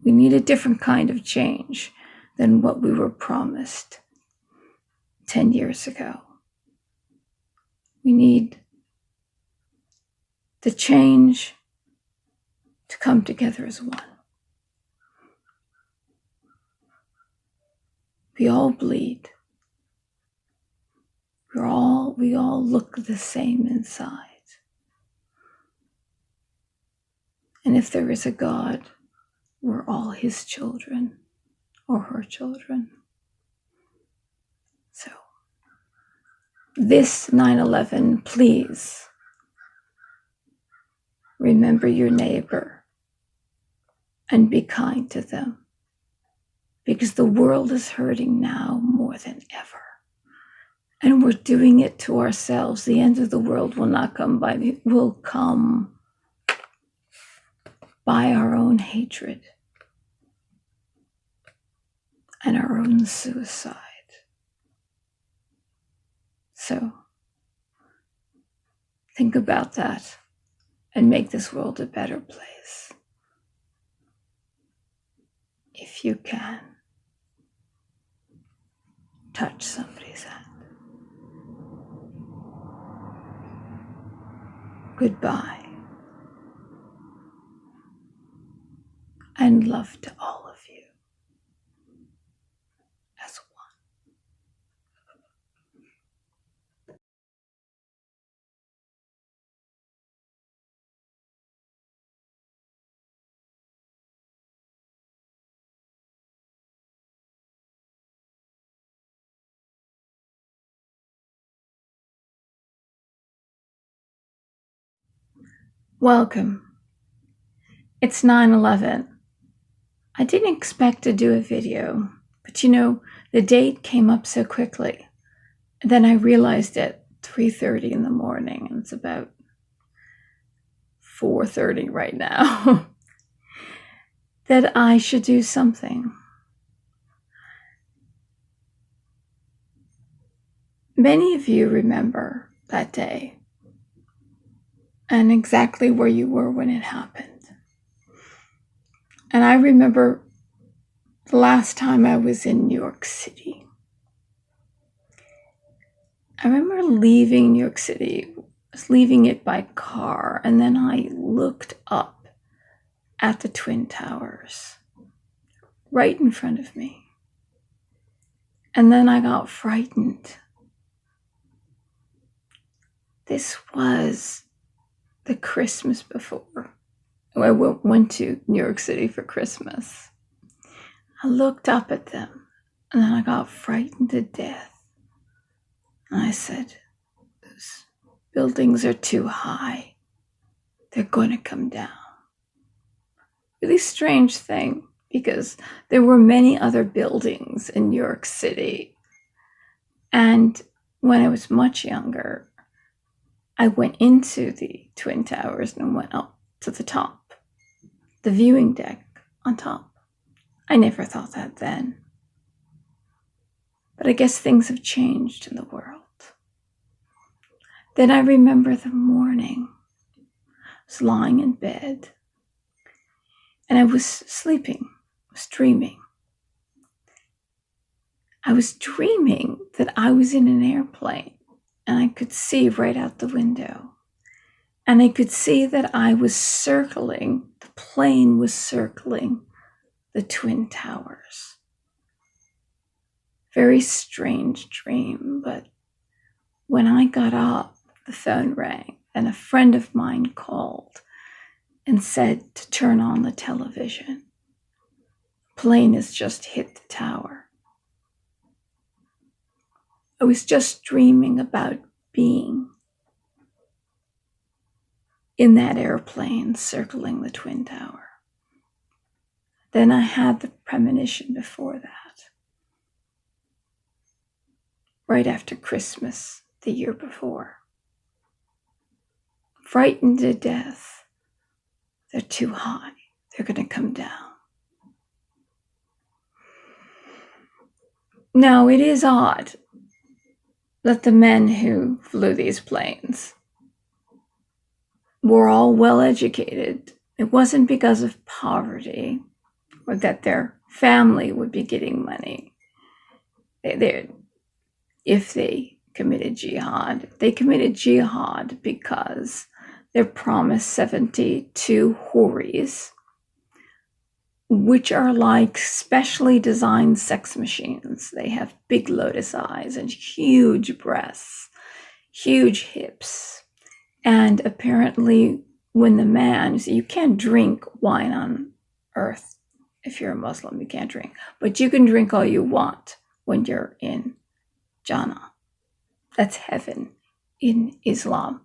We need a different kind of change than what we were promised 10 years ago. We need the change to come together as one. We all bleed. We all look the same inside. And if there is a God, we're all his children or her children. So, this 9/11, please remember your neighbor and be kind to them, because the world is hurting now more than ever. And we're doing it to ourselves. The end of the world will not come by, it will come by our own hatred and our own suicide. So think about that and make this world a better place. If you can, touch somebody's hand. Goodbye. And love to all of you as one. Welcome. It's 9/11. I didn't expect to do a video, but the date came up so quickly. And then I realized at 3:30 in the morning, and it's about 4:30 right now, that I should do something. Many of you remember that day and exactly where you were when it happened. And I remember the last time I was in New York City. I remember leaving New York City. I was leaving it by car, and then I looked up at the Twin Towers right in front of me. And then I got frightened. This was the Christmas before I went to New York City for Christmas. I looked up at them, and then I got frightened to death. And I said, those buildings are too high. They're going to come down. Really strange thing, because there were many other buildings in New York City. And when I was much younger, I went into the Twin Towers and went up to the top. The viewing deck on top. I never thought that then. But I guess things have changed in the world. Then I remember the morning. I was lying in bed. And I was sleeping. I was dreaming. I was dreaming that I was in an airplane. And I could see right out the window. And I could see that I was circling, the plane was circling the Twin Towers. Very strange dream, but when I got up, the phone rang, and a friend of mine called and said to turn on the television. The plane has just hit the tower. I was just dreaming about being in that airplane circling the Twin Tower. Then I had the premonition before that. Right after Christmas, the year before. Frightened to death. They're too high. They're going to come down. Now, it is odd that the men who flew these planes were all well educated. It wasn't because of poverty or that their family would be getting money if they committed jihad. They committed jihad because they're promised 72 houris, which are like specially designed sex machines. They have big lotus eyes and huge breasts, huge hips. And apparently when the man, you can't drink wine on earth. If you're a Muslim, you can't drink. But you can drink all you want when you're in Jannah. That's heaven in Islam.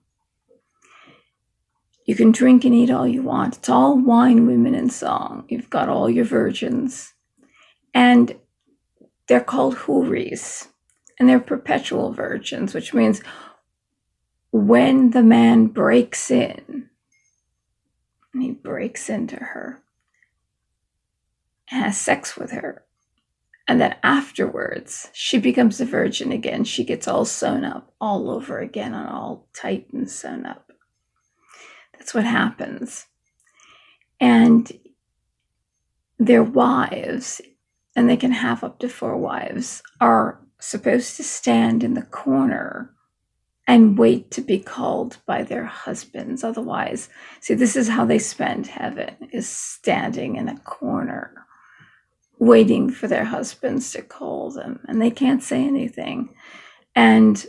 You can drink and eat all you want. It's all wine, women, and song. You've got all your virgins. And they're called houris. And they're perpetual virgins, which means when the man breaks in, and he breaks into her, has sex with her, and then afterwards she becomes a virgin again. She gets all sewn up all over again and all tight and sewn up. That's what happens. And their wives, and they can have up to 4 wives, are supposed to stand in the corner and wait to be called by their husbands. Otherwise, see, this is how they spend heaven, is standing in a corner, waiting for their husbands to call them, and they can't say anything. And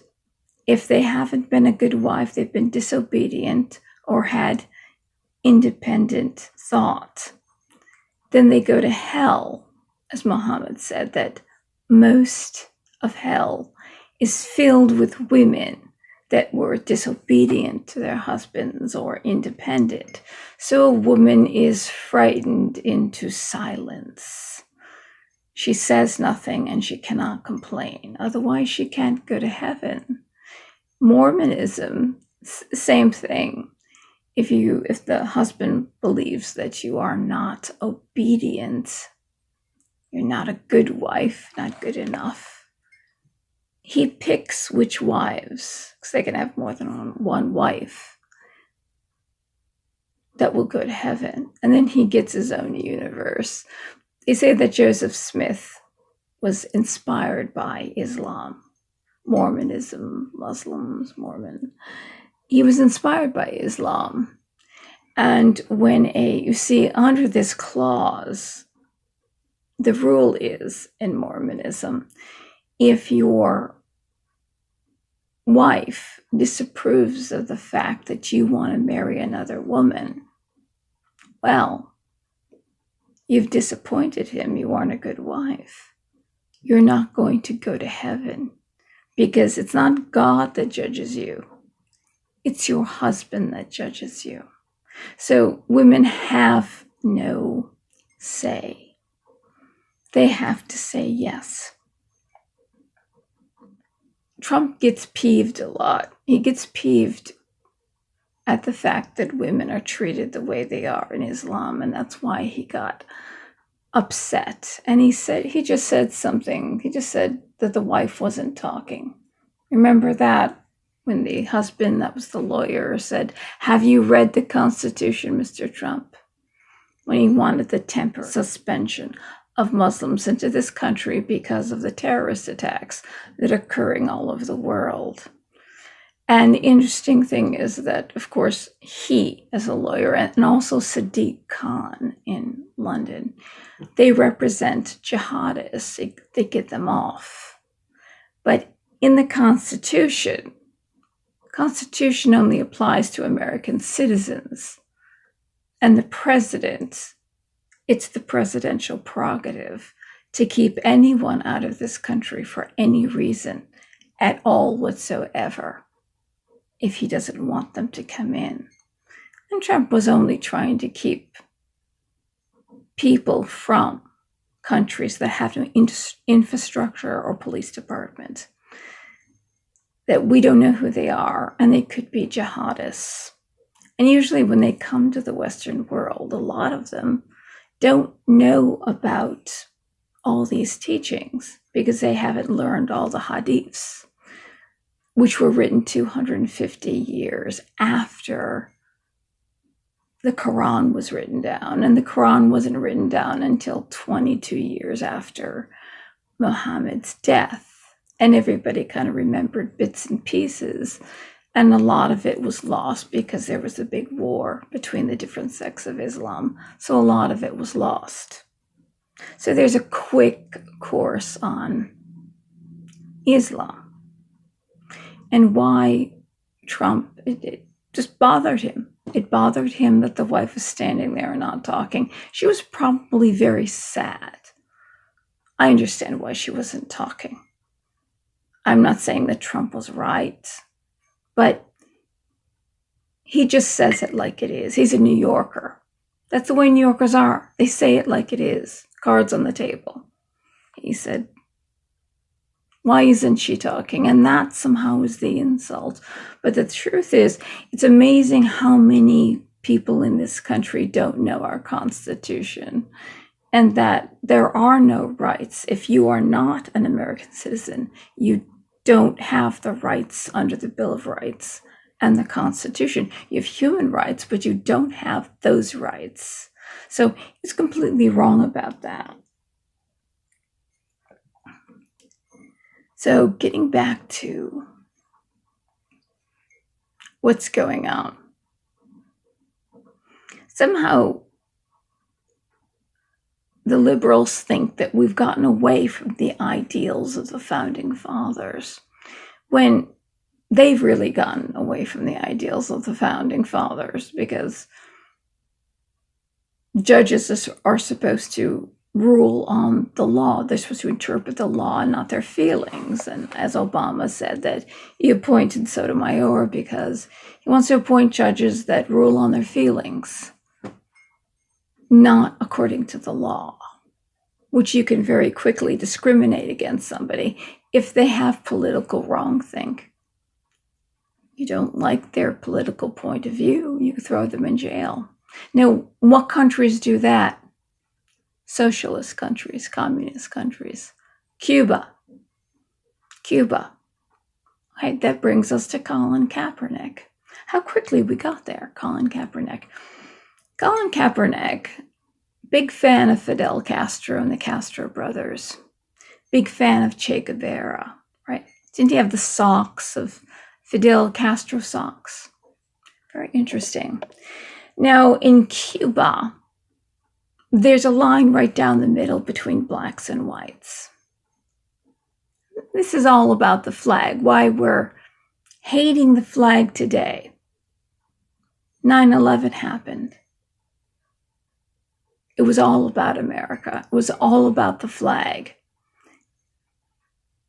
if they haven't been a good wife, they've been disobedient or had independent thought, then they go to hell. As Muhammad said, that most of hell is filled with women that were disobedient to their husbands or independent. So a woman is frightened into silence. She says nothing and she cannot complain. Otherwise, she can't go to heaven. Mormonism, same thing. If the husband believes that you are not obedient, you're not a good wife, not good enough, he picks which wives, because they can have more than one wife, that will go to heaven. And then he gets his own universe. They say that Joseph Smith was inspired by Islam, Mormonism, Muslims, Mormon. He was inspired by Islam. And when you see under this clause, the rule is in Mormonism, if your wife disapproves of the fact that you want to marry another woman, well, you've disappointed him. You aren't a good wife. You're not going to go to heaven, because it's not God that judges you. It's your husband that judges you. So women have no say. They have to say yes. Trump gets peeved a lot. He gets peeved at the fact that women are treated the way they are in Islam, and that's why he got upset. And he just said something. He just said that the wife wasn't talking. Remember that? When the husband, that was the lawyer, said, "Have you read the Constitution, Mr. Trump?" When he wanted the temporary suspension of Muslims into this country because of the terrorist attacks that are occurring all over the world. And the interesting thing is that, of course, he, as a lawyer, and also Sadiq Khan in London, they represent jihadists. They get them off. But in the Constitution only applies to American citizens. And the president, it's the presidential prerogative to keep anyone out of this country for any reason at all whatsoever, if he doesn't want them to come in. And Trump was only trying to keep people from countries that have no infrastructure or police department, that we don't know who they are, and they could be jihadists. And usually when they come to the Western world, a lot of them don't know about all these teachings because they haven't learned all the hadiths, which were written 250 years after the Qur'an was written down, and the Qur'an wasn't written down until 22 years after Muhammad's death, and everybody kind of remembered bits and pieces, and a lot of it was lost because there was a big war between the different sects of Islam, so a lot of it was lost. So there's a quick course on Islam and why Trump, it just bothered him. It bothered him that the wife was standing there and not talking. She was probably very sad. I understand why she wasn't talking. I'm not saying that Trump was right, but he just says it like it is. He's a New Yorker. That's the way New Yorkers are. They say it like it is. Cards on the table. He said, why isn't she talking? And that somehow is the insult. But the truth is, it's amazing how many people in this country don't know our Constitution, and that there are no rights. If you are not an American citizen, you don't have the rights under the Bill of Rights and the Constitution. You have human rights, but you don't have those rights. So he's completely wrong about that. So getting back to what's going on. Somehow the liberals think that we've gotten away from the ideals of the founding fathers, when they've really gotten away from the ideals of the founding fathers, because judges are supposed to rule on the law. They're supposed to interpret the law and not their feelings. And as Obama said, that he appointed Sotomayor because he wants to appoint judges that rule on their feelings, not according to the law, which you can very quickly discriminate against somebody if they have political wrongthink. You don't like their political point of view, you throw them in jail. Now, what countries do that? Socialist countries, communist countries. Cuba. Right, that brings us to Colin Kaepernick. How quickly we got there, Colin Kaepernick. Colin Kaepernick, big fan of Fidel Castro and the Castro brothers. Big fan of Che Guevara, right? Didn't he have the socks of Fidel Castro socks? Very interesting. Now, in Cuba, there's a line right down the middle between blacks and whites. This is all about the flag, why we're hating the flag today. 9/11 happened. It was all about America. It was all about the flag.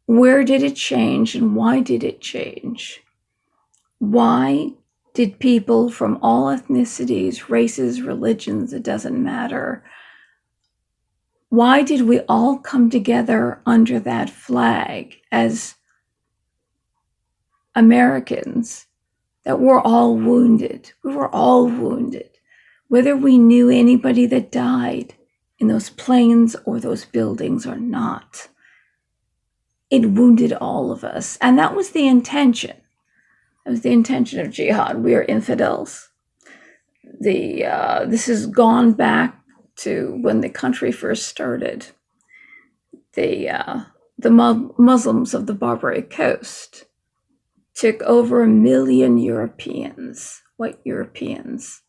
Where did it change and why did it change? Why did people from all ethnicities, races, religions, it doesn't matter, why did we all come together under that flag as Americans that we're all wounded? We were all wounded. Whether we knew anybody that died in those planes or those buildings or not, it wounded all of us. And that was the intention. That was the intention of jihad. We are infidels. This has gone back to when the country first started. The Muslims of the Barbary Coast took over 1 million Europeans, white Europeans,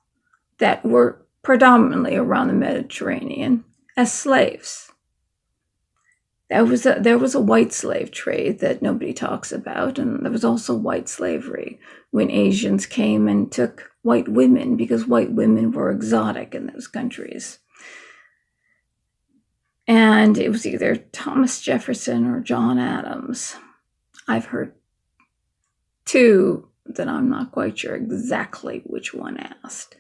that were predominantly around the Mediterranean as slaves. There was a white slave trade that nobody talks about, and there was also white slavery when Asians came and took white women because white women were exotic in those countries. And it was either Thomas Jefferson or John Adams. I've heard two that I'm not quite sure exactly which one asked.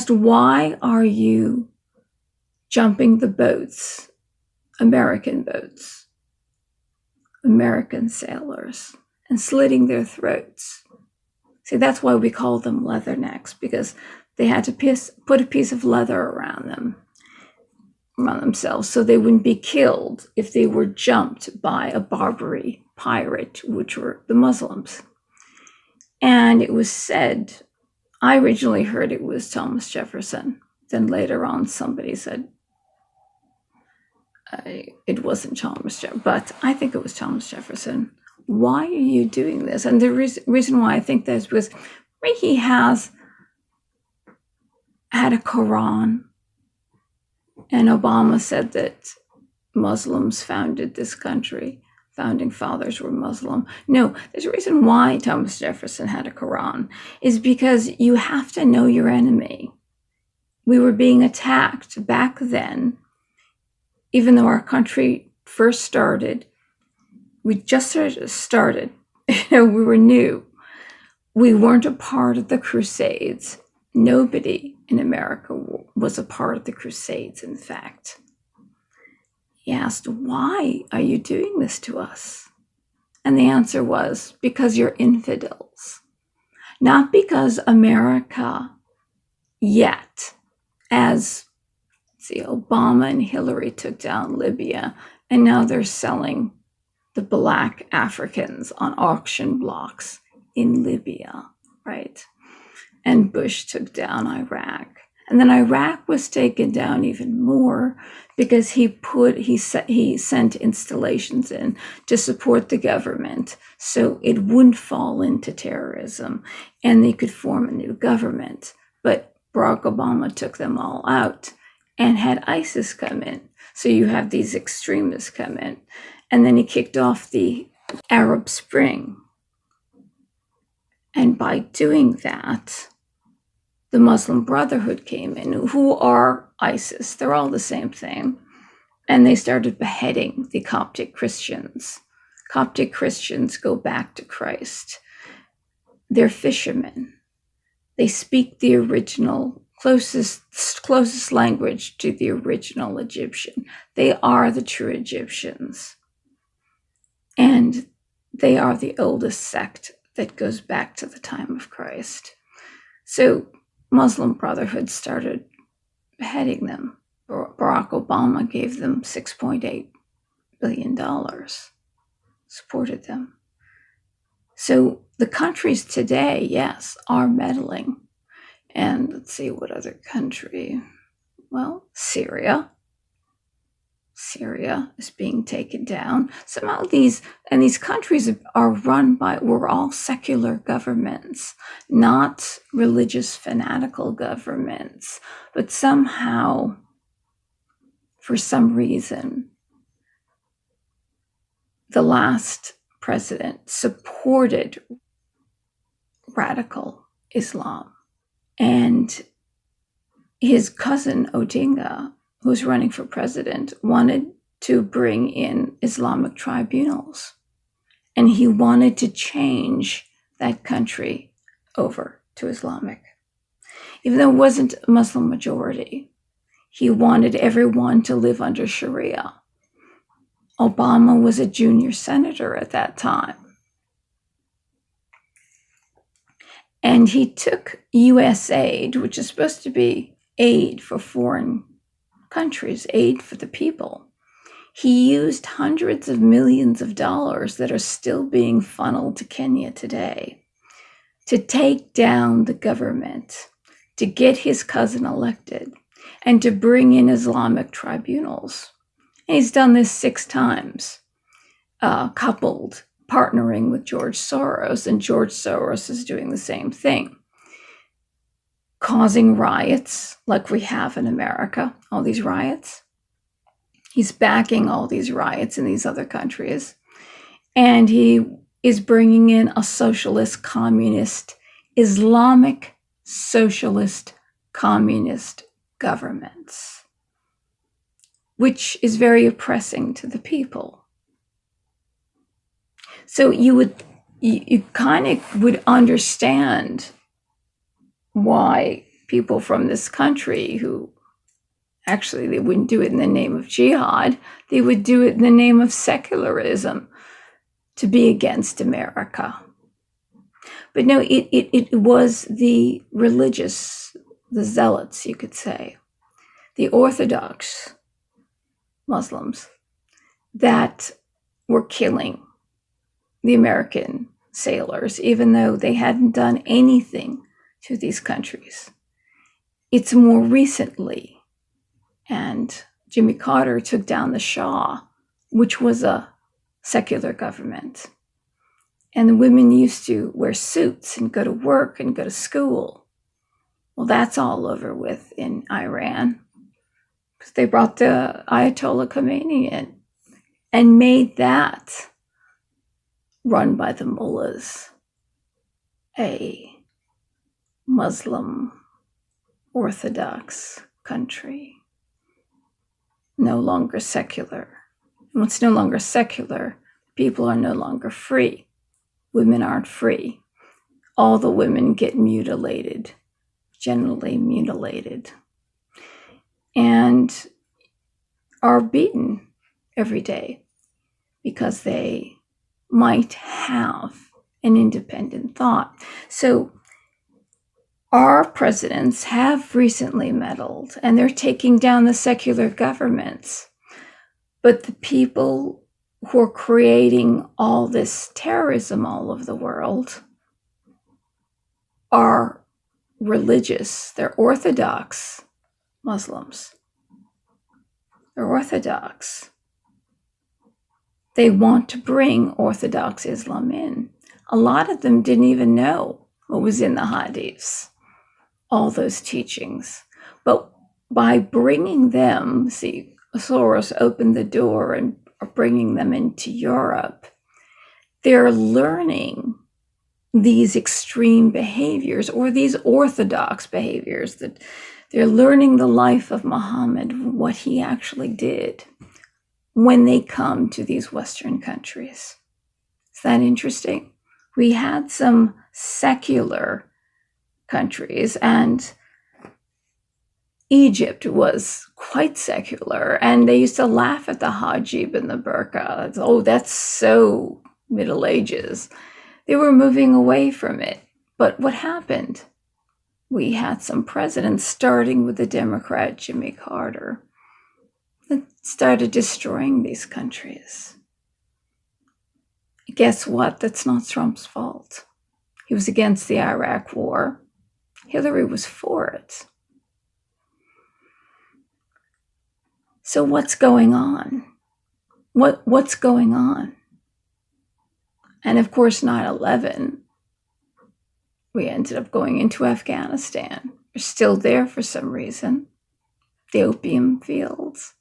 Why are you jumping the boats? American boats, American sailors, and slitting their throats. See, that's why we call them leathernecks, because they had to put a piece of leather around themselves so they wouldn't be killed if they were jumped by a Barbary pirate, which were the Muslims. And it was said, I originally heard it was Thomas Jefferson. Then later on, somebody said it wasn't Thomas Jefferson, but I think it was Thomas Jefferson. Why are you doing this? And the reason why I think this was he has had a Qur'an, and Obama said that Muslims founded this country. Founding fathers were Muslim. No, there's a reason why Thomas Jefferson had a Qur'an, is because you have to know your enemy. We were being attacked back then, even though our country first started. We just started. We were new. We weren't a part of the Crusades. Nobody in America was a part of the Crusades, in fact. He asked, why are you doing this to us? And the answer was, because you're infidels. Not because America yet, as Obama and Hillary took down Libya, and now they're selling the black Africans on auction blocks in Libya, right? And Bush took down Iraq. And then Iraq was taken down even more because he sent installations in to support the government so it wouldn't fall into terrorism and they could form a new government. But Barack Obama took them all out and had ISIS come in. So you have these extremists come in. And then he kicked off the Arab Spring. And by doing that, the Muslim Brotherhood came in, who are ISIS. They're all the same thing. And they started beheading the Coptic Christians. Coptic Christians go back to Christ. They're fishermen. They speak the original, closest language to the original Egyptian. They are the true Egyptians. And they are the oldest sect that goes back to the time of Christ. So Muslim Brotherhood started beheading them. Barack Obama gave them $6.8 billion, supported them. So the countries today, yes, are meddling. And let's see, what other country? Well, Syria. Syria is being taken down. Somehow these countries were all secular governments, not religious fanatical governments, but somehow, for some reason, the last president supported radical Islam. And his cousin Odinga, who's running for president, wanted to bring in Islamic tribunals. And he wanted to change that country over to Islamic. Even though it wasn't a Muslim majority, he wanted everyone to live under Sharia. Obama was a junior senator at that time. And he took U.S. aid, which is supposed to be aid for foreign countries, aid for the people. He used hundreds of millions of dollars that are still being funneled to Kenya today to take down the government, to get his cousin elected, and to bring in Islamic tribunals. And he's done this 6 times, partnering with George Soros, and George Soros is doing the same thing, causing riots like we have in America, all these riots. He's backing all these riots in these other countries. And he is bringing in a socialist, communist, Islamic socialist, communist governments, which is very oppressing to the people. So you kind of would understand why people from this country who actually they wouldn't do it in the name of jihad, they would do it in the name of secularism to be against America. But no, it was the religious, the zealots, you could say, the Orthodox Muslims that were killing the American sailors, even though they hadn't done anything to these countries. It's more recently, and Jimmy Carter took down the Shah, which was a secular government. And the women used to wear suits and go to work and go to school. Well, that's all over with in Iran. Because they brought the Ayatollah Khomeini in and made that, run by the mullahs, a Muslim Orthodox country, no longer secular. And what's no longer secular, people are no longer free. Women aren't free. All the women get mutilated, generally mutilated, and are beaten every day because they might have an independent thought. So our presidents have recently meddled, and they're taking down the secular governments. But the people who are creating all this terrorism all over the world are religious. They're Orthodox Muslims. They're Orthodox. They want to bring Orthodox Islam in. A lot of them didn't even know what was in the Hadiths, all those teachings. But by bringing them, see, Soros opened the door and are bringing them into Europe, they're learning these extreme behaviors or these orthodox behaviors, that they're learning the life of Muhammad, what he actually did when they come to these Western countries. Is that interesting? We had some secular countries, and Egypt was quite secular, and they used to laugh at the hijab and the burqa. Oh, that's so Middle Ages. They were moving away from it. But what happened? We had some presidents, starting with the Democrat Jimmy Carter, that started destroying these countries. Guess what? That's not Trump's fault. He was against the Iraq War. Hillary was for it. So what's going on? What's going on? And of course, 9/11, we ended up going into Afghanistan. We're still there for some reason. The opium fields,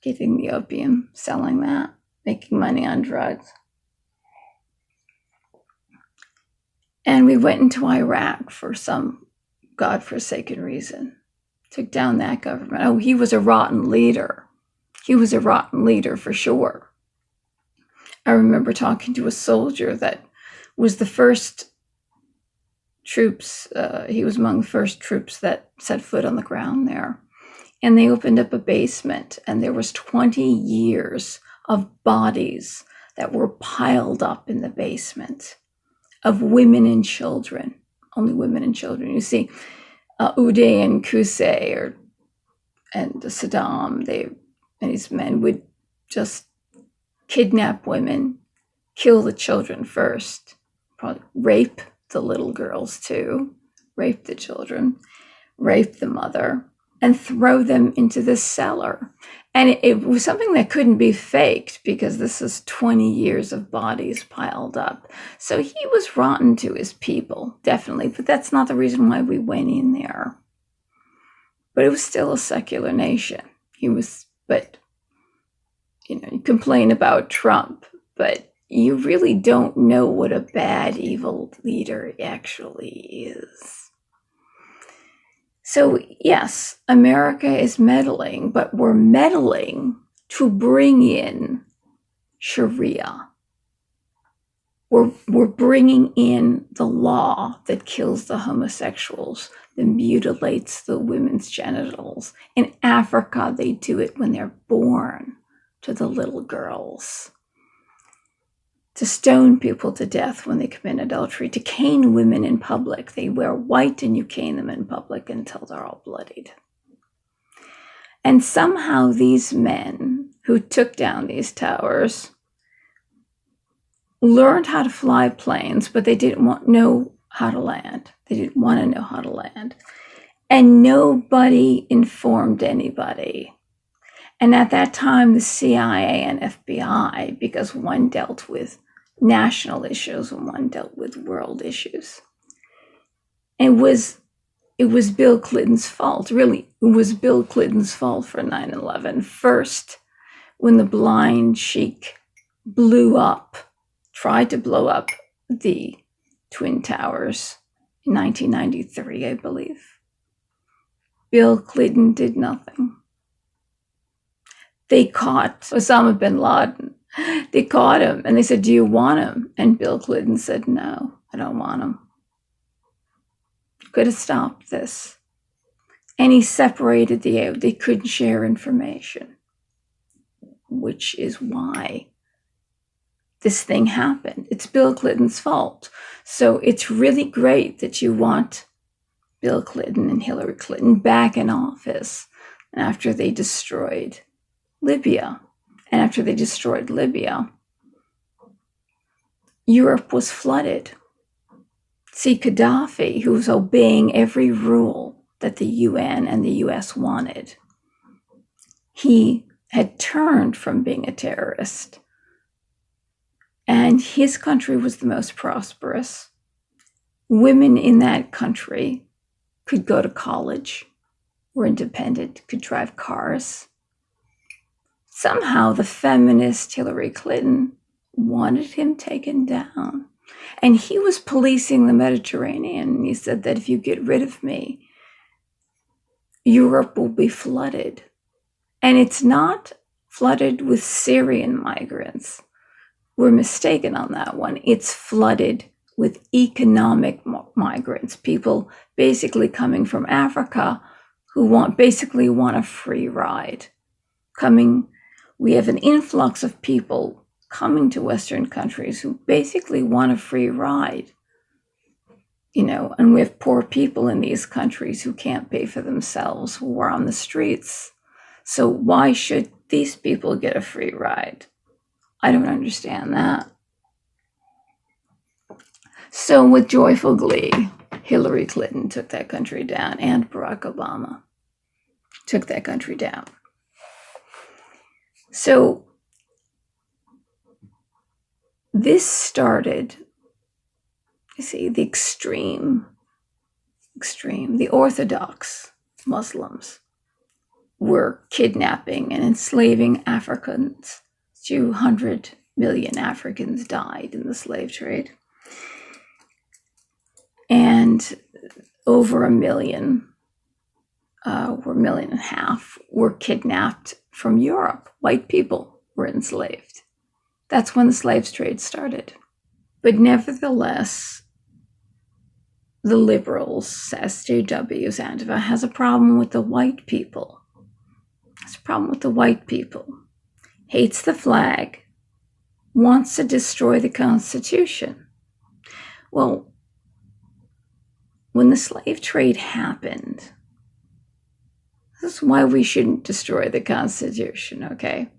getting the opium, selling that, making money on drugs. And we went into Iraq for some godforsaken reason. Took down that government. Oh, he was a rotten leader. He was a rotten leader for sure. I remember talking to a soldier that was the first troops, he was among the first troops that set foot on the ground there. And they opened up a basement, and there was 20 years of bodies that were piled up in the basement of women and children, only women and children. You see, Uday and Qusay and Saddam, and his men would just kidnap women, kill the children first, probably rape the little girls too, rape the children, rape the mother, and throw them into the cellar. And it was something that couldn't be faked, because this is 20 years of bodies piled up. So he was rotten to his people, definitely, but that's not the reason why we went in there. But it was still a secular nation. But you complain about Trump, but you really don't know what a bad, evil leader actually is. So yes, America is meddling, but we're meddling to bring in Sharia. We're bringing in the law that kills the homosexuals, that mutilates the women's genitals. In Africa, they do it when they're born to the little girls. To stone people to death when they commit adultery, to cane women in public. They wear white and you cane them in public until they're all bloodied. And somehow these men who took down these towers learned how to fly planes, but they didn't know how to land. They didn't want to know how to land. And nobody informed anybody. And at that time, the CIA and FBI, because one dealt with national issues and one dealt with world issues. And it was Bill Clinton's fault, really. It was Bill Clinton's fault for 9/11. First, when the blind sheik tried to blow up the Twin Towers in 1993, I believe. Bill Clinton did nothing. They caught Osama bin Laden. They caught him and they said, "Do you want him?" And Bill Clinton said, "No, I don't want him." Could have stopped this. And he separated they couldn't share information, which is why this thing happened. It's Bill Clinton's fault. So it's really great that you want Bill Clinton and Hillary Clinton back in office after they destroyed Libya. And after they destroyed Libya, Europe was flooded. See, Gaddafi, who was obeying every rule that the UN and the US wanted, he had turned from being a terrorist. And his country was the most prosperous. Women in that country could go to college, were independent, could drive cars. Somehow the feminist Hillary Clinton wanted him taken down. And he was policing the Mediterranean. And he said that if you get rid of me, Europe will be flooded. And it's not flooded with Syrian migrants. We're mistaken on that one. It's flooded with economic migrants, people basically coming from Africa who want a free ride. We have an influx of people coming to Western countries who basically want a free ride. And we have poor people in these countries who can't pay for themselves, who are on the streets. So why should these people get a free ride? I don't understand that. So with joyful glee, Hillary Clinton took that country down, and Barack Obama took that country down. So this started, the the Orthodox Muslims were kidnapping and enslaving Africans. 200 million Africans died in the slave trade. And over 1 million, or 1.5 million, were kidnapped from Europe. White people were enslaved. That's when the slave trade started. But nevertheless, the liberals, SJWs, Anthem, has a problem with the white people. Hates the flag, wants to destroy the Constitution. Well, when the slave trade happened, this is why we shouldn't destroy the Constitution, okay?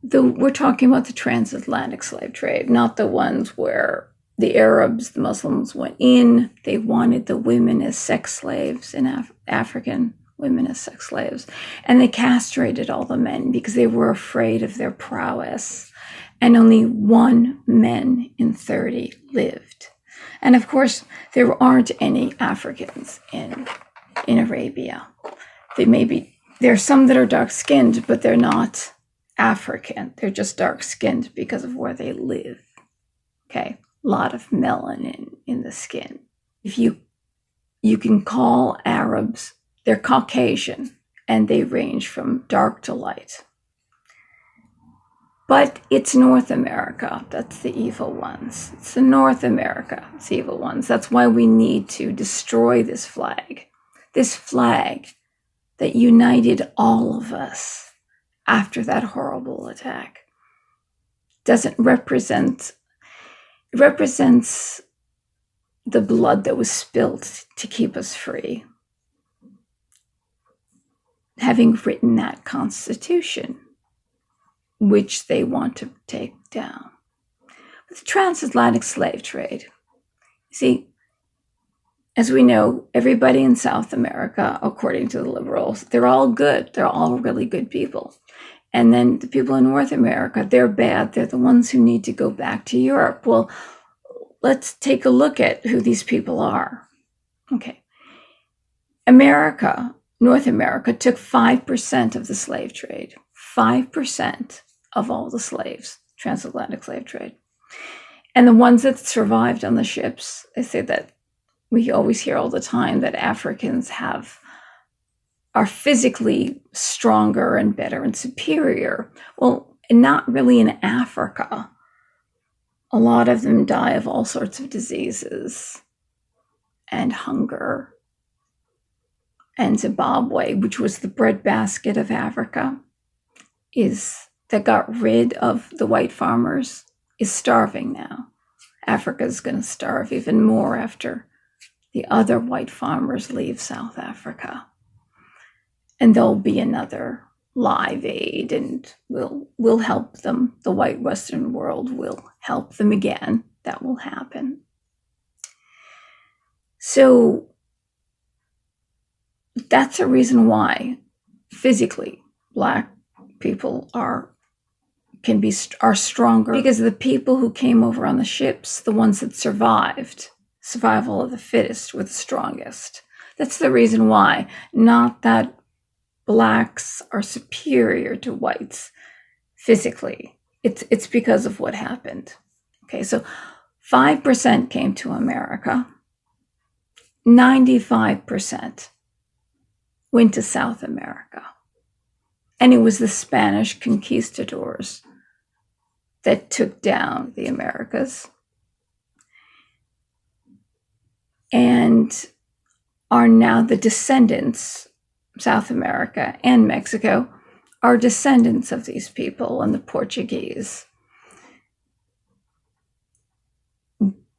We're talking about the transatlantic slave trade, not the ones where the Arabs, the Muslims went in. They wanted the women as sex slaves, and African women as sex slaves. And they castrated all the men because they were afraid of their prowess. And only 1 man in 30 lived. And of course, there aren't any Africans in Arabia. There are some that are dark-skinned, but they're not African. They're just dark-skinned because of where they live. Okay, a lot of melanin in the skin. If you can call Arabs, they're Caucasian, and they range from dark to light. But it's North America. That's the evil ones. It's the North America. It's the evil ones. That's why we need to destroy this flag. This flag that united all of us after that horrible attack. It represents the blood that was spilled to keep us free. Having written that Constitution, which they want to take down. The transatlantic slave trade. See, as we know, everybody in South America, according to the liberals, they're all good. They're all really good people. And then the people in North America, they're bad. They're the ones who need to go back to Europe. Well, let's take a look at who these people are. Okay. America, North America, took 5% of the slave trade. 5% of all the slaves, transatlantic slave trade. And the ones that survived on the ships, they say that we always hear all the time that Africans are physically stronger and better and superior. Well, not really in Africa. A lot of them die of all sorts of diseases and hunger. And Zimbabwe, which was the breadbasket of Africa, that got rid of the white farmers, is starving now. Africa is going to starve even more after the other white farmers leave South Africa. And there'll be another Live Aid, and we'll help them. The white Western world will help them again. That will happen. So that's a reason why physically Black people are stronger, because the people who came over on the ships, the ones that survived, survival of the fittest, were the strongest. That's the reason why. Not that Blacks are superior to whites physically. It's because of what happened. Okay, so 5% came to America. 95% went to South America. And it was the Spanish conquistadors that took down the Americas and are now the descendants. South America and Mexico are descendants of these people and the Portuguese.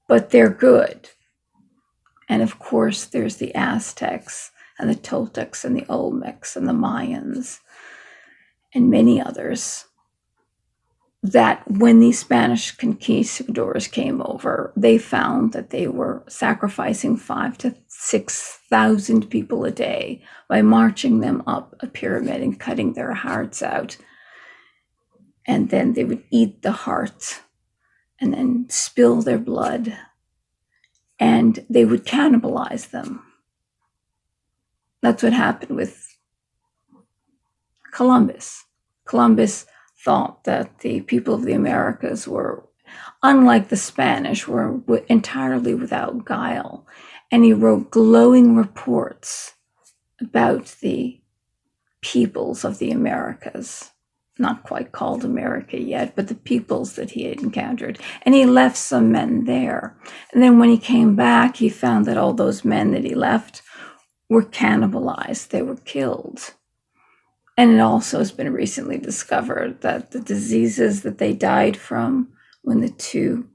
But they're good. And of course, there's the Aztecs and the TOTUS and the Olmecs and the Mayans and many others that when these Spanish conquistadors came over, they found that they were sacrificing 5,000 to 6,000 people a day by marching them up a pyramid and cutting their hearts out. And then they would eat the heart and then spill their blood, and they would cannibalize them. That's what happened with Columbus. Columbus thought that the people of the Americas were, unlike the Spanish, were entirely without guile. And he wrote glowing reports about the peoples of the Americas, not quite called America yet, but the peoples that he had encountered. And he left some men there. And then when he came back, he found that all those men that he left were cannibalized. They were killed. And it also has been recently discovered that the diseases that they died from when the two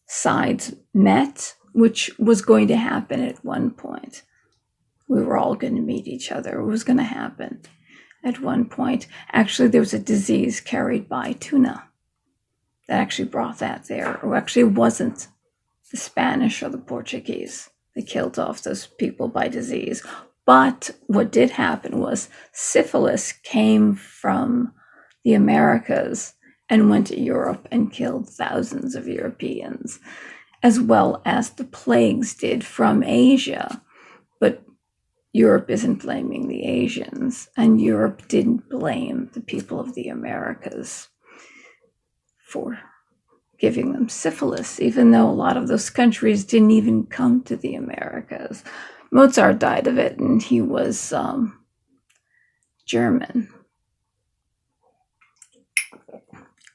sides met, which was going to happen at one point. We were all going to meet each other. It was going to happen at one point. Actually, there was a disease carried by tuna that actually brought that there. Or actually, it wasn't the Spanish or the Portuguese. They killed off those people by disease. But what did happen was syphilis came from the Americas and went to Europe and killed thousands of Europeans, as well as the plagues did from Asia. But Europe isn't blaming the Asians, and Europe didn't blame the people of the Americas for giving them syphilis, even though a lot of those countries didn't even come to the Americas. Mozart died of it, and he was German.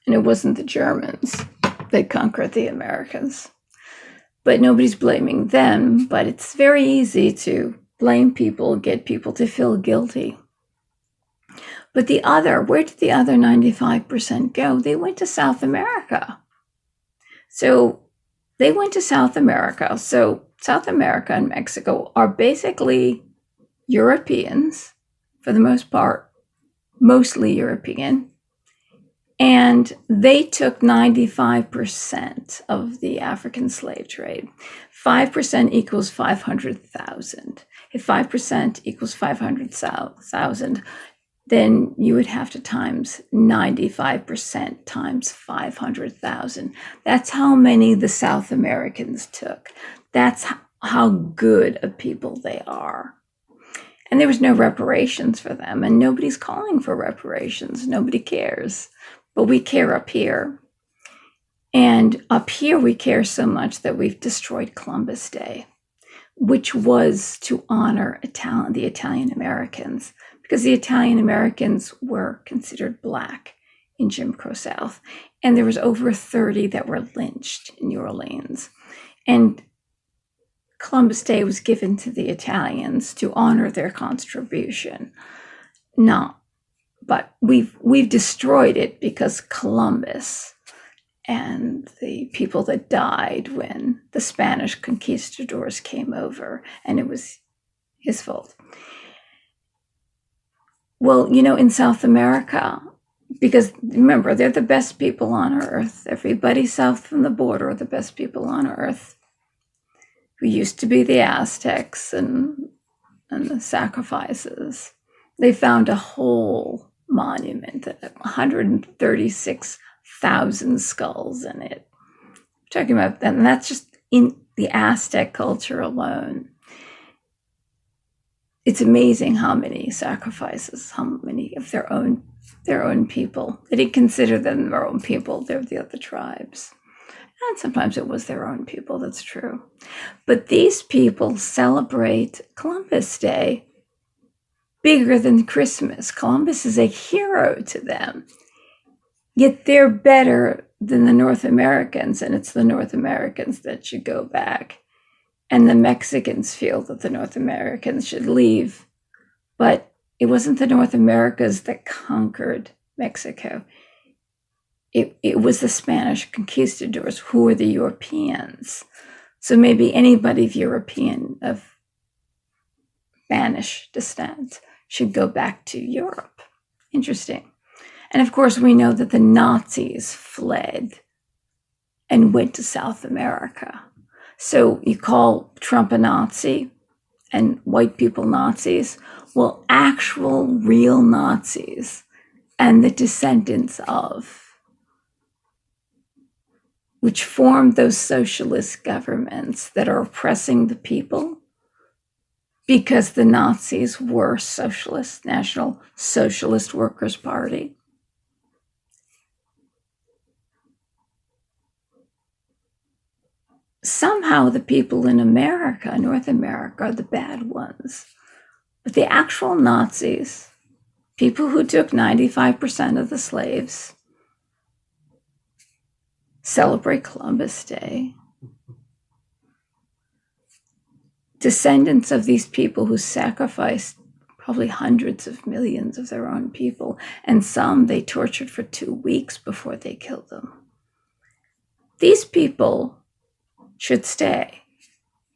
And it wasn't the Germans that conquered the Americas. But nobody's blaming them, but it's very easy to blame people, get people to feel guilty. But where did the other 95% go? They went to South America. So they went to South America. So South America and Mexico are basically Europeans, for the most part, mostly European. And they took 95% of the African slave trade. 5% equals 500,000. If 5% equals 500,000, then you would have to times 95% times 500,000. That's how many the South Americans took. That's how good a people they are. And there was no reparations for them, and nobody's calling for reparations. Nobody cares. But we care up here. And up here, we care so much that we've destroyed Columbus Day, which was to honor the Italian Americans, because the Italian Americans were considered Black in Jim Crow South. And there was over 30 that were lynched in New Orleans. And Columbus Day was given to the Italians to honor their contribution. But we've destroyed it because Columbus and the people that died when the Spanish conquistadors came over, and it was his fault. Well, in South America, because remember, they're the best people on earth. Everybody south from the border are the best people on earth, who used to be the Aztecs and the sacrifices. They found a whole monument, 136,000 skulls in it. We're talking about that, and that's just in the Aztec culture alone. It's amazing how many sacrifices, how many of their own people. They didn't consider them their own people. They're the other tribes. And sometimes it was their own people, that's true. But these people celebrate Columbus Day bigger than Christmas. Columbus is a hero to them. Yet they're better than the North Americans, and it's the North Americans that should go back. And the Mexicans feel that the North Americans should leave. But it wasn't the North Americas that conquered Mexico. It was the Spanish conquistadors who were the Europeans. So maybe anybody of Spanish descent should go back to Europe. Interesting. And of course, we know that the Nazis fled and went to South America. So you call Trump a Nazi and white people Nazis. Well, actual real Nazis and the descendants of, which formed those socialist governments that are oppressing the people, because the Nazis were socialist, National Socialist Workers' Party. Somehow the people in America, North America, are the bad ones. But the actual Nazis, people who took 95% of the slaves, celebrate Columbus Day. Descendants of these people who sacrificed probably hundreds of millions of their own people, and some they tortured for 2 weeks before they killed them. These people should stay,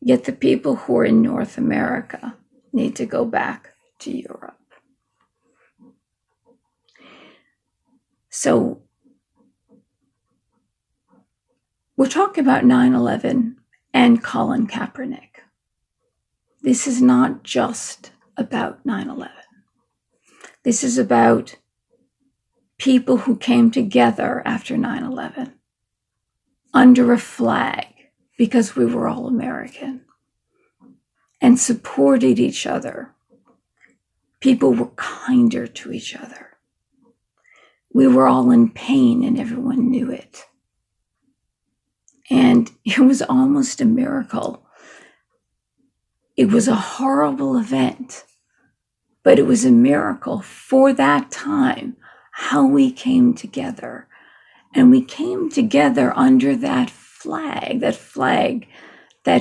yet the people who are in North America need to go back to Europe. So we're talking about 9/11 and Colin Kaepernick. This is not just about 9/11. This is about people who came together after 9/11 under a flag because we were all American and supported each other. People were kinder to each other. We were all in pain and everyone knew it. And it was almost a miracle. It was a horrible event, but it was a miracle for that time, how we came together. And we came together under that flag that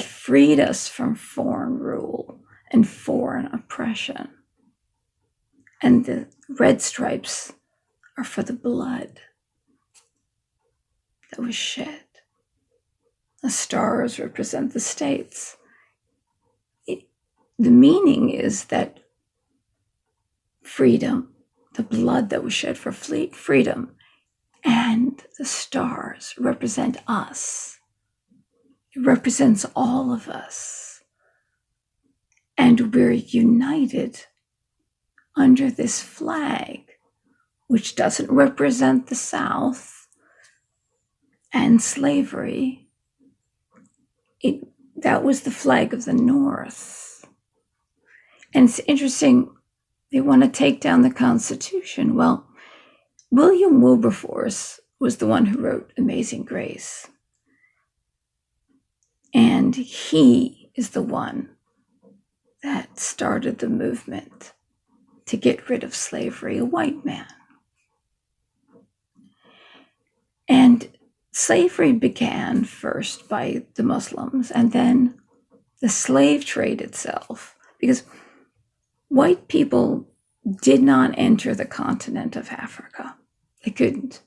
freed us from foreign rule and foreign oppression. And the red stripes are for the blood that was shed. The stars represent the states. The meaning is that freedom, the blood that was shed for freedom, And the stars represent us. It represents all of us. And we're united under this flag, which doesn't represent the South and slavery. That was the flag of the North. And it's interesting, they want to take down the Constitution. Well, William Wilberforce was the one who wrote Amazing Grace. And he is the one that started the movement to get rid of slavery, a white man. And slavery began first by the Muslims, and then the slave trade itself, because white people did not enter the continent of Africa. They couldn't.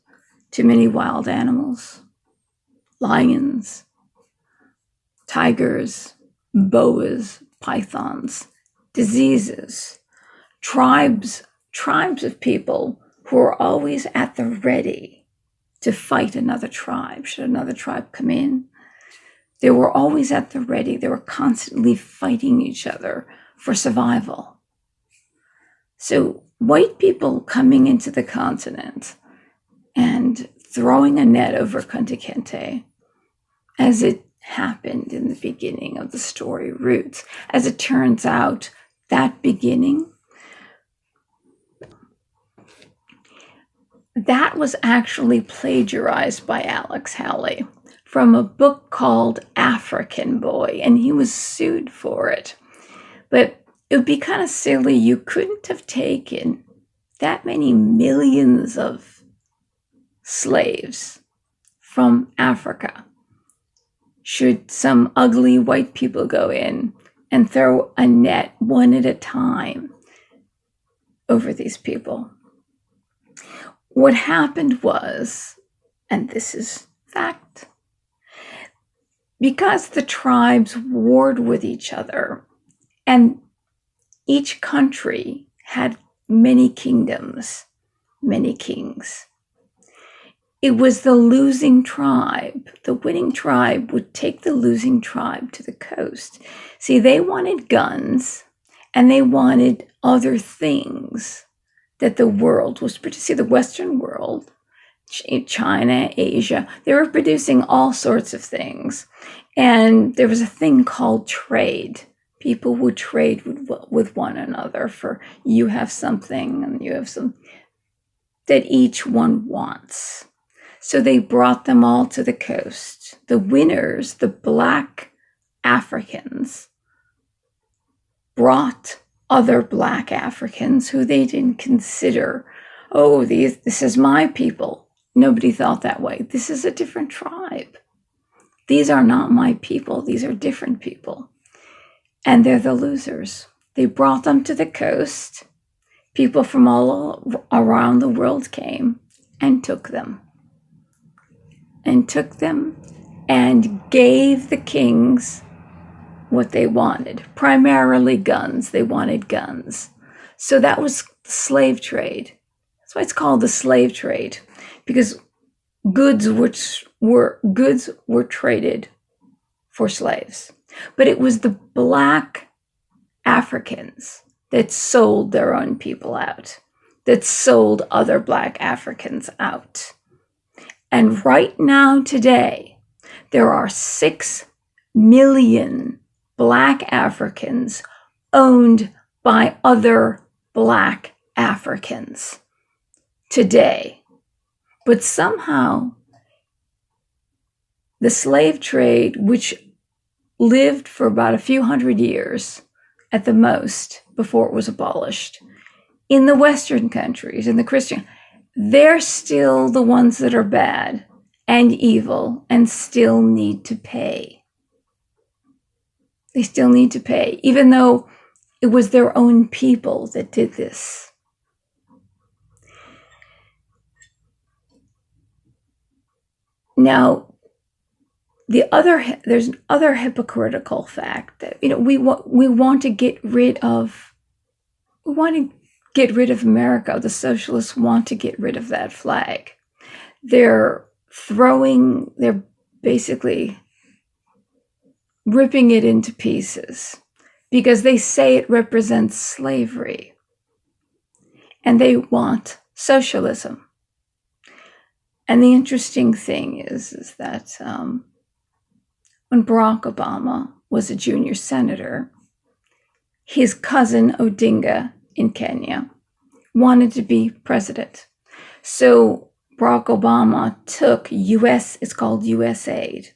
Too many wild animals, lions, tigers, boas, pythons, diseases, tribes of people who are always at the ready to fight another tribe. Should another tribe come in? They were always at the ready. They were constantly fighting each other for survival. So white people coming into the continent and throwing a net over Kunta Kinte, as it happened in the beginning of the story Roots. As it turns out, that beginning, that was actually plagiarized by Alex Haley from a book called African Boy, and he was sued for it. But it would be kind of silly. You couldn't have taken that many millions of slaves from Africa should some ugly white people go in and throw a net one at a time over these people. What happened was, and this is fact, because the tribes warred with each other, and each country had many kingdoms, many kings, it was the losing tribe. The winning tribe would take the losing tribe to the coast. See, they wanted guns, and they wanted other things that the world was producing. See, the Western world, China, Asia, they were producing all sorts of things. And there was a thing called trade. People would trade with one another for, you have something and you have some that each one wants. So they brought them all to the coast. The winners, the Black Africans, brought other Black Africans who they didn't consider, oh, this is my people. Nobody thought that way. This is a different tribe. These are not my people. These are different people. And they're the losers. They brought them to the coast. People from all around the world came and took them. And gave the kings what they wanted, primarily guns. They wanted guns. So that was the slave trade. That's why it's called the slave trade, because goods were traded for slaves. But it was the Black Africans that sold their own people out, that sold other Black Africans out. And right now, today, there are 6 million Black Africans owned by other Black Africans today. But somehow, the slave trade, which lived for about a few hundred years at the most before it was abolished, in the Western countries, in the Christian, they're still the ones that are bad and evil and still need to pay. They still need to pay, even though it was their own people that did this. Now, there's another hypocritical fact that, we want to get rid of. We want to get rid of America. The socialists want to get rid of that flag. They're basically ripping it into pieces because they say it represents slavery and they want socialism. And the interesting thing is that when Barack Obama was a junior senator, his cousin Odinga in Kenya wanted to be president. So Barack Obama took it's called US aid.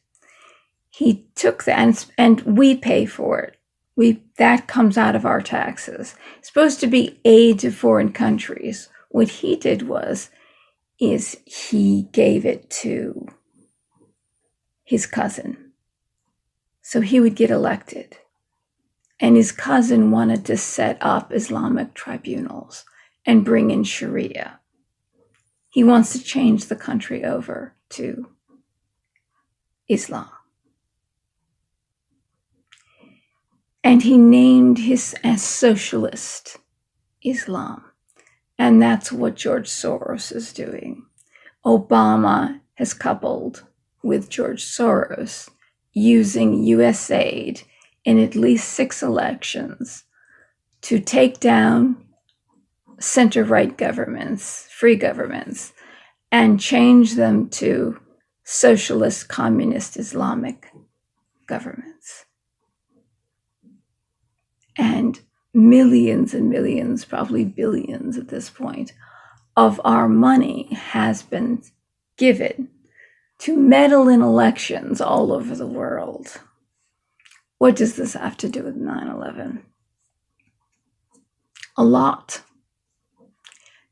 He took that, and we pay for it. That comes out of our taxes. It's supposed to be aid to foreign countries. What he did is he gave it to his cousin, so he would get elected. And his cousin wanted to set up Islamic tribunals and bring in Sharia. He wants to change the country over to Islam. And he named his as socialist Islam. And that's what George Soros is doing. Obama has coupled with George Soros using US aid in at least 6 elections to take down center-right governments, free governments, and change them to socialist, communist, Islamic governments. And millions, probably billions at this point, of our money has been given to meddle in elections all over the world. What does this have to do with 9/11? A lot.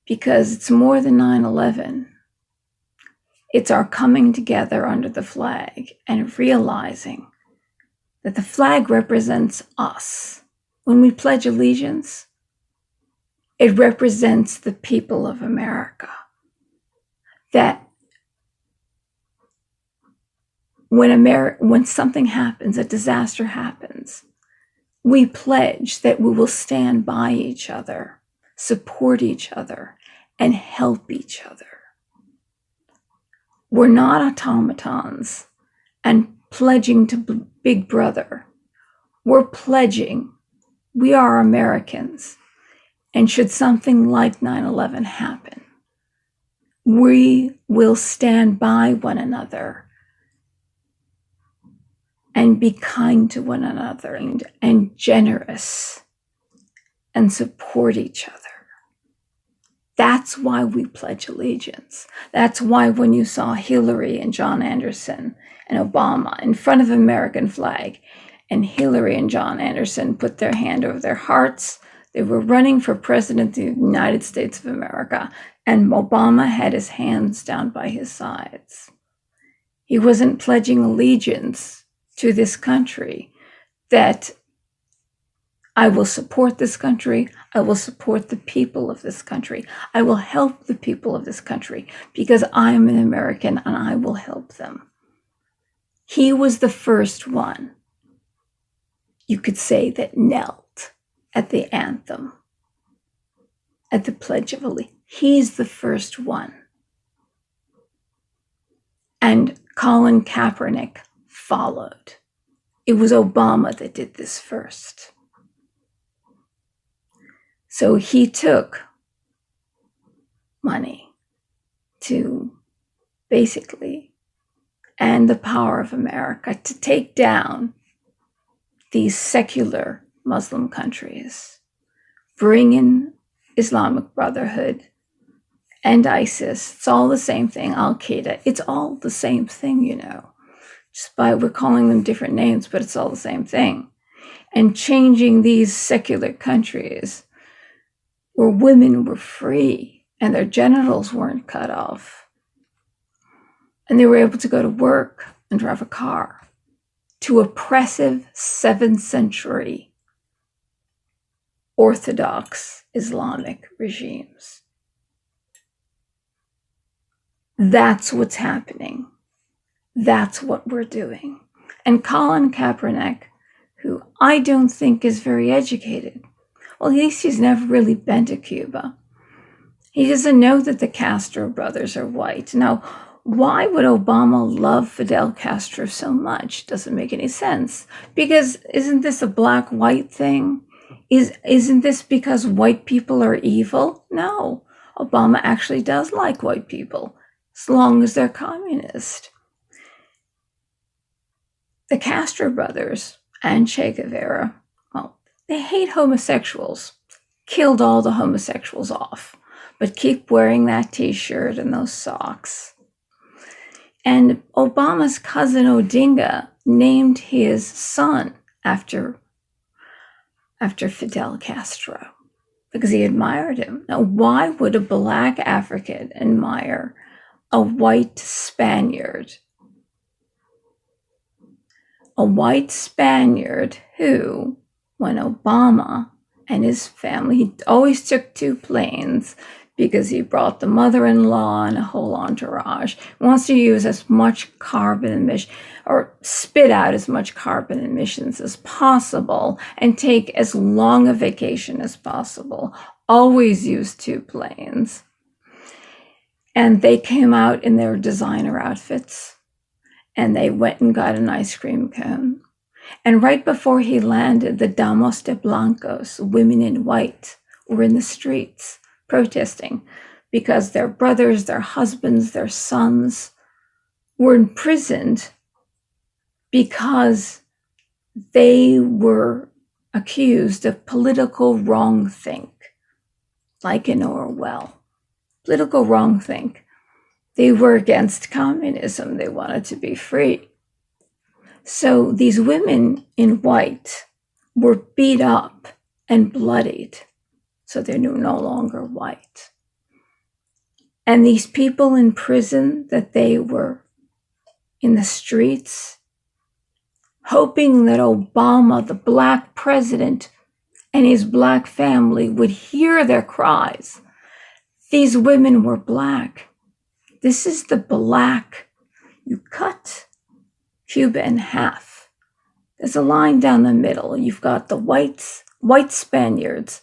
Because it's more than 9/11. It's our coming together under the flag and realizing that the flag represents us. When we pledge allegiance, it represents the people of America. That when something happens, a disaster happens, we pledge that we will stand by each other, support each other, and help each other. We're not automatons and pledging to Big Brother. We're pledging we are Americans, and should something like 9/11 happen, we will stand by one another and be kind to one another and generous and support each other. That's why we pledge allegiance. That's why when you saw Hillary and John Anderson and Obama in front of the American flag, and Hillary and John Anderson put their hand over their hearts, they were running for president of the United States of America, and Obama had his hands down by his sides. He wasn't pledging allegiance to this country, that I will support this country, I will support the people of this country, I will help the people of this country because I am an American and I will help them. He was the first one, you could say, that knelt at the anthem, at the Pledge of Allegiance. He's the first one. And Colin Kapernick followed. It was Obama that did this first. So he took money to basically, and the power of America, to take down these secular Muslim countries, bring in Islamic Brotherhood and ISIS. It's all the same thing. Al-Qaeda. It's all the same thing, you know. Just by we're calling them different names, but it's all the same thing. And changing these secular countries where women were free and their genitals weren't cut off. And they were able to go to work and drive a car, to oppressive 7th century Orthodox Islamic regimes. That's what's happening. That's what we're doing. And Colin Kaepernick, who I don't think is very educated, well, at least he's never really been to Cuba. He doesn't know that the Castro brothers are white. Now, why would Obama love Fidel Castro so much? Doesn't make any sense. Because isn't this a black-white thing? Isn't this because white people are evil? No. Obama actually does like white people, as long as they're communist. The Castro brothers and Che Guevara, well, they hate homosexuals, killed all the homosexuals off, but keep wearing that t-shirt and those socks. And Obama's cousin Odinga named his son after Fidel Castro because he admired him. Now, why would a black African admire a white Spaniard? A white Spaniard who, when Obama and his family, he always took 2 planes because he brought the mother-in-law and a whole entourage. He wants to use as much carbon emission or spit out as much carbon emissions as possible and take as long a vacation as possible. Always use 2 planes. And they came out in their designer outfits and they went and got an ice cream cone. And right before he landed, the Damas de Blancos, women in white, were in the streets protesting because their brothers, their husbands, their sons were imprisoned because they were accused of political wrongthink, like in Orwell. Political wrongthink. They were against communism. They wanted to be free. So these women in white were beat up and bloodied. So they're no longer white. And these people in prison, that they were in the streets, hoping that Obama, the black president, and his black family would hear their cries. These women were black. This is the black. You cut Cuba in half. There's a line down the middle. You've got the white Spaniards,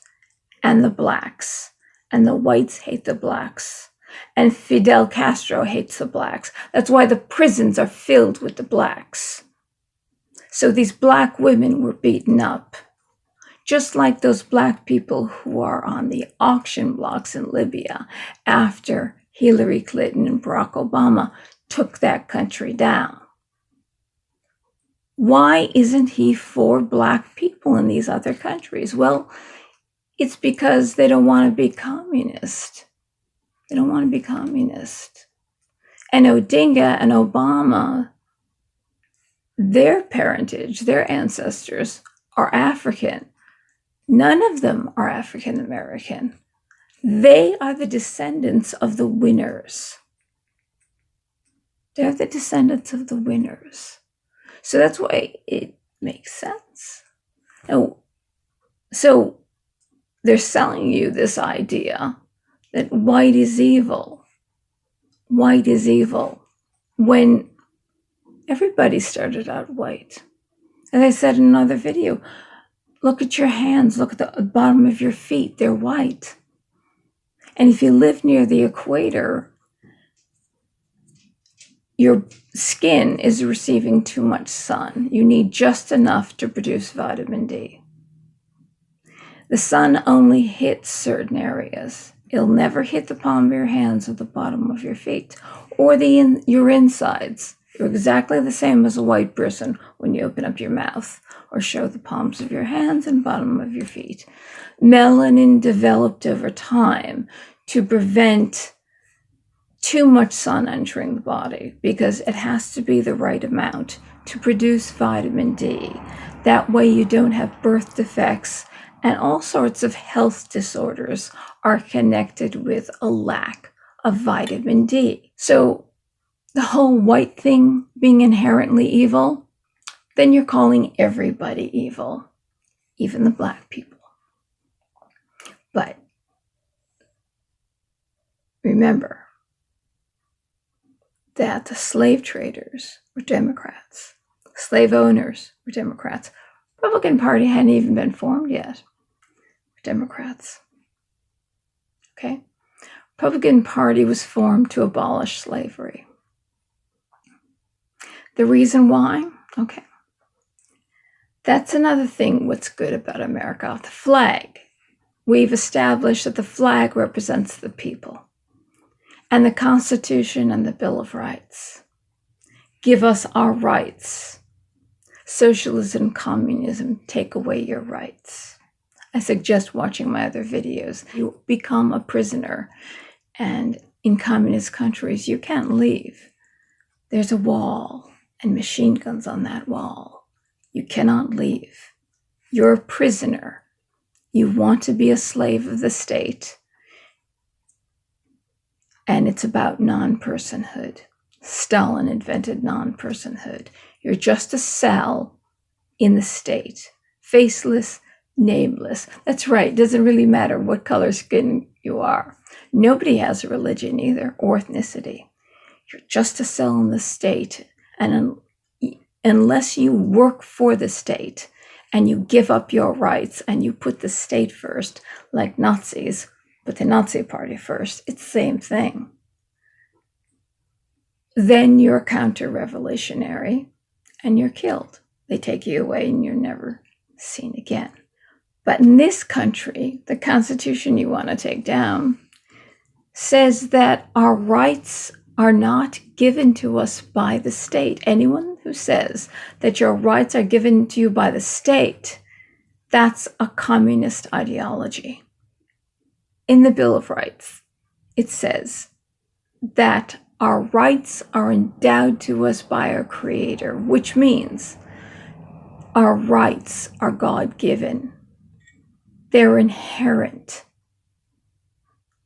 and the blacks, and the whites hate the blacks, and Fidel Castro hates the blacks. That's why the prisons are filled with the blacks. So these black women were beaten up, just like those black people who are on the auction blocks in Libya after Hillary Clinton and Barack Obama took that country down. Why isn't he for black people in these other countries? Well, it's because they don't want to be communist. They don't want to be communist. And Odinga and Obama, their parentage, their ancestors are African. None of them are African American. They are the descendants of the winners. They're the descendants of the winners. So that's why it makes sense. Now, so they're selling you this idea that white is evil. White is evil. When everybody started out white. As I said in another video, look at your hands, look at the bottom of your feet, they're white. And if you live near the equator, your skin is receiving too much sun. You need just enough to produce vitamin D. The sun only hits certain areas. It'll never hit the palm of your hands or the bottom of your feet or your insides. You're exactly the same as a white person when you open up your mouth or show the palms of your hands and bottom of your feet. Melanin developed over time to prevent too much sun entering the body because it has to be the right amount to produce vitamin D. That way you don't have birth defects and all sorts of health disorders are connected with a lack of vitamin D. So the whole white thing being inherently evil, then you're calling everybody evil, even the black people. But remember that the slave traders were Democrats. Slave owners were Democrats. Republican Party hadn't even been formed yet. Democrats. Okay? Republican Party was formed to abolish slavery. The reason why? Okay. That's another thing what's good about America. The flag. We've established that the flag represents the people. And the Constitution and the Bill of Rights give us our rights. Socialism and communism take away your rights. I suggest watching my other videos. You become a prisoner, and in communist countries, you can't leave. There's a wall and machine guns on that wall. You cannot leave. You're a prisoner. You want to be a slave of the state. And it's about non-personhood. Stalin invented non-personhood. You're just a cell in the state. Faceless, nameless. That's right. It doesn't really matter what color skin you are. Nobody has a religion either, or ethnicity. You're just a cell in the state. And unless you work for the state and you give up your rights and you put the state first, like Nazis, put the Nazi party first, it's the same thing. Then you're counter-revolutionary and you're killed. They take you away and you're never seen again. But in this country, the Constitution you want to take down says that our rights are not given to us by the state. Anyone who says that your rights are given to you by the state, that's a communist ideology. In the Bill of Rights, it says that our rights are endowed to us by our Creator, which means our rights are God-given. They're inherent.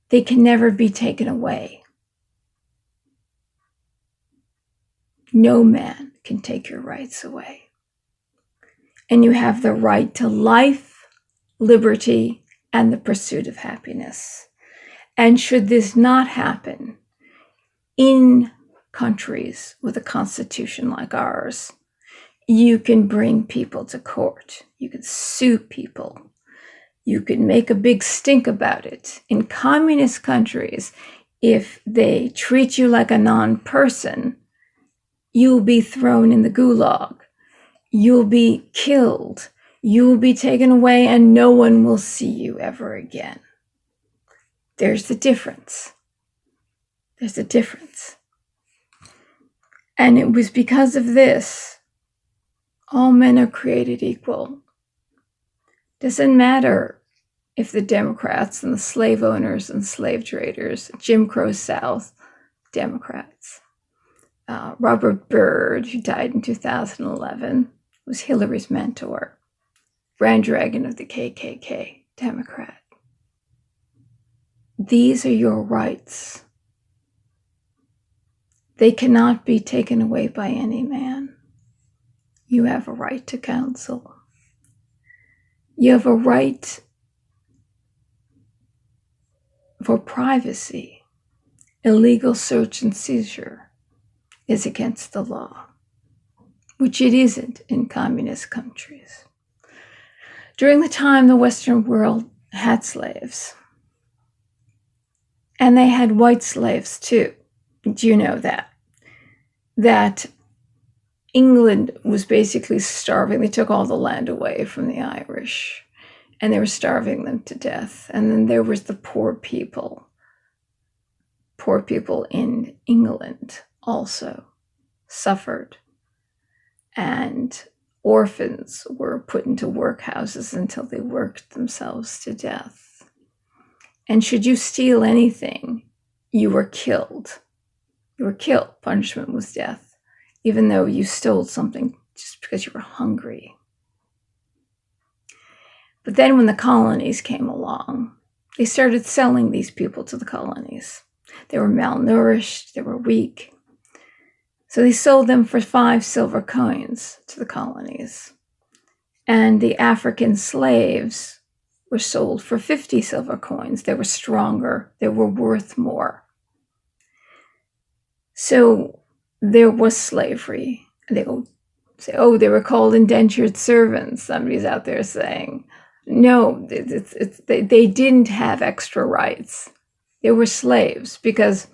They can never be taken away. No man can take your rights away. And you have the right to life, liberty, and the pursuit of happiness. And should this not happen in countries with a constitution like ours, you can bring people to court. You can sue people. You can make a big stink about it. In communist countries, if they treat you like a non-person, you'll be thrown in the gulag. You'll be killed. You'll be taken away and no one will see you ever again. There's the difference. There's a difference. And it was because of this, all men are created equal. Doesn't matter if the Democrats and the slave owners and slave traders, Jim Crow South, Democrats. Robert Byrd, who died in 2011, was Hillary's mentor. Grand Dragon of the KKK, Democrat. These are your rights. They cannot be taken away by any man. You have a right to counsel. You have a right for privacy. Illegal search and seizure is against the law, which it isn't in communist countries. During the time the Western world had slaves, and they had white slaves too. Do you know that? That England was basically starving. They took all the land away from the Irish, and they were starving them to death. And then there was the poor people. Poor people in England also suffered. And orphans were put into workhouses until they worked themselves to death. And should you steal anything, you were killed. You were killed. Punishment was death, even though you stole something just because you were hungry. But then when the colonies came along, they started selling these people to the colonies. They were malnourished, they were weak. So they sold them for 5 silver coins to the colonies. And the African slaves were sold for 50 silver coins. They were stronger, they were worth more. So there was slavery. They go say, oh, they were called indentured servants. Somebody's out there saying, no, they didn't have extra rights. They were slaves because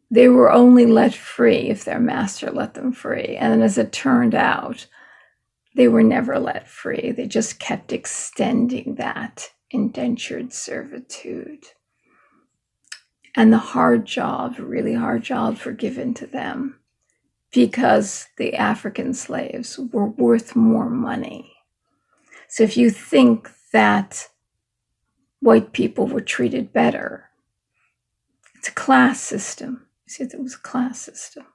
they were only let free if their master let them free. And as it turned out, they were never let free. They just kept extending that indentured servitude. And the hard jobs, really hard jobs, were given to them because the African slaves were worth more money. So if you think that white people were treated better, it's a class system. You see, it was a class system.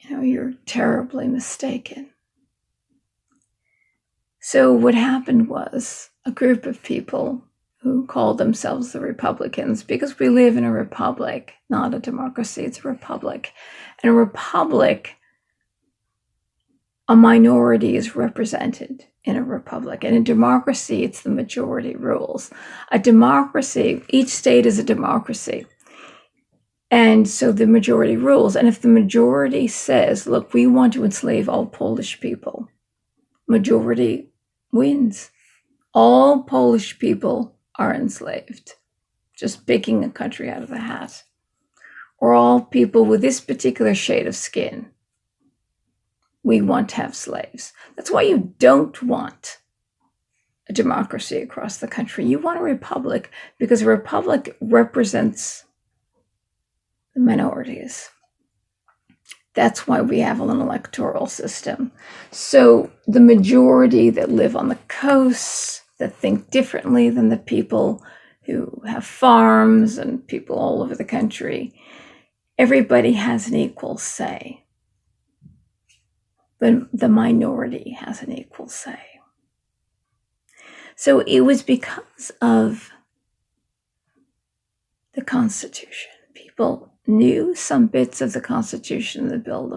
You're terribly mistaken. So what happened was a group of people who called themselves the Republicans, because we live in a republic, not a democracy, it's a republic. And a republic, a minority is represented in a republic. And in democracy, it's the majority rules. A democracy, each state is a democracy. And so the majority rules. And if the majority says, look, we want to enslave all Polish people, majority wins. All Polish people are enslaved, just picking a country out of a hat. Or all people with this particular shade of skin, we want to have slaves. That's why you don't want a democracy across the country. You want a republic because a republic represents the minorities. That's why we have an electoral system. So the majority that live on the coasts, that think differently than the people who have farms and people all over the country, everybody has an equal say. But the minority has an equal say. So it was because of the Constitution. People knew some bits of the Constitution, the Bill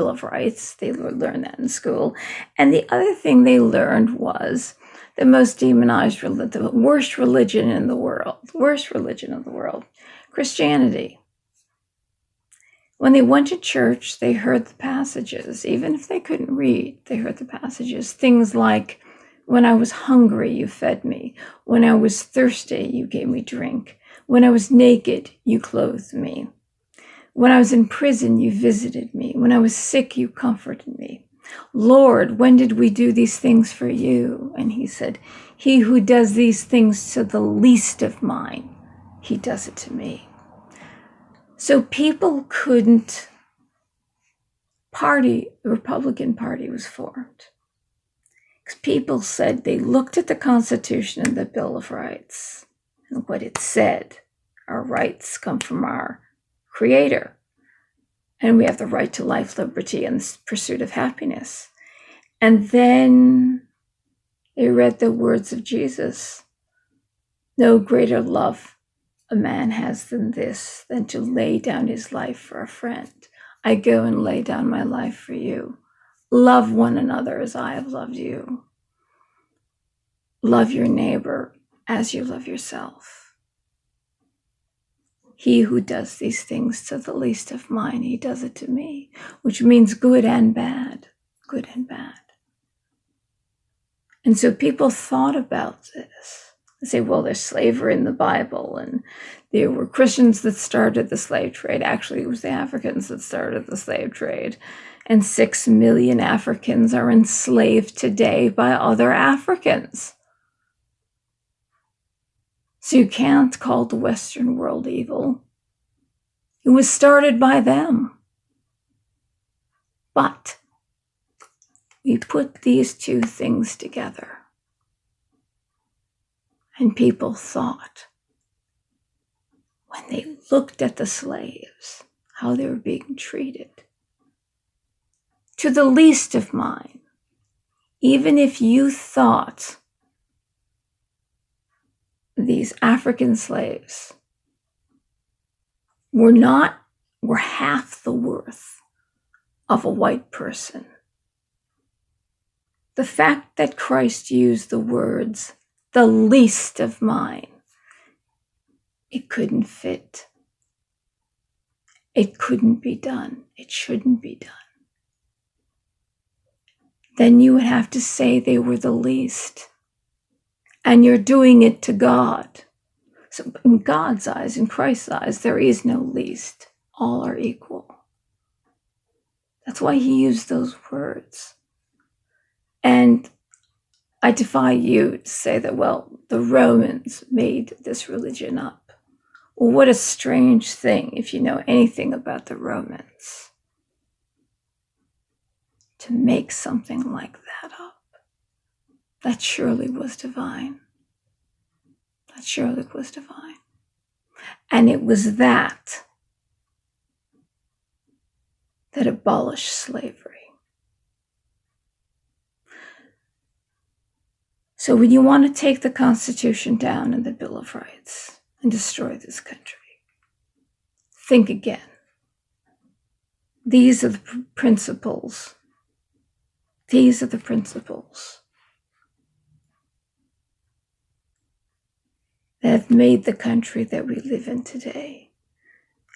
of Rights. They learned that in school. And the other thing they learned was the most demonized, the worst religion in the world, Christianity. When they went to church, they heard the passages. Even if they couldn't read, they heard the passages. Things like, when I was hungry, you fed me. When I was thirsty, you gave me drink. When I was naked, you clothed me. When I was in prison, you visited me. When I was sick, you comforted me. Lord, when did we do these things for you? And he said, he who does these things to the least of mine, he does it to me. So people couldn't party. The Republican Party was formed. Because people said they looked at the Constitution and the Bill of Rights and what it said. Our rights come from our Creator. And we have the right to life, liberty, and the pursuit of happiness. And then they read the words of Jesus. No greater love a man has than this, than to lay down his life for a friend. I go and lay down my life for you. Love one another as I have loved you. Love your neighbor as you love yourself. He who does these things to the least of mine, he does it to me, which means good and bad, good and bad. And so people thought about this. They say, well, there's slavery in the Bible, and there were Christians that started the slave trade. Actually, it was the Africans that started the slave trade. And 6 million Africans are enslaved today by other Africans. So you can't call the Western world evil. It was started by them. But we put these two things together. And people thought, when they looked at the slaves, how they were being treated, to the least of mine, even if you thought these African slaves were half the worth of a white person. The fact that Christ used the words, the least of mine, it couldn't fit. It couldn't be done. It shouldn't be done. Then you would have to say they were the least. and you're doing it to God. So in God's eyes, in Christ's eyes, there is no least. All are equal. That's why he used those words. And I defy you to say that, well, the Romans made this religion up. Well, what a strange thing, if you know anything about the Romans, to make something like that up. That surely was divine. That surely was divine. And it was that abolished slavery. So when you want to take the Constitution down and the Bill of Rights and destroy this country, think again. These are the principles. These are the principles that have made the country that we live in today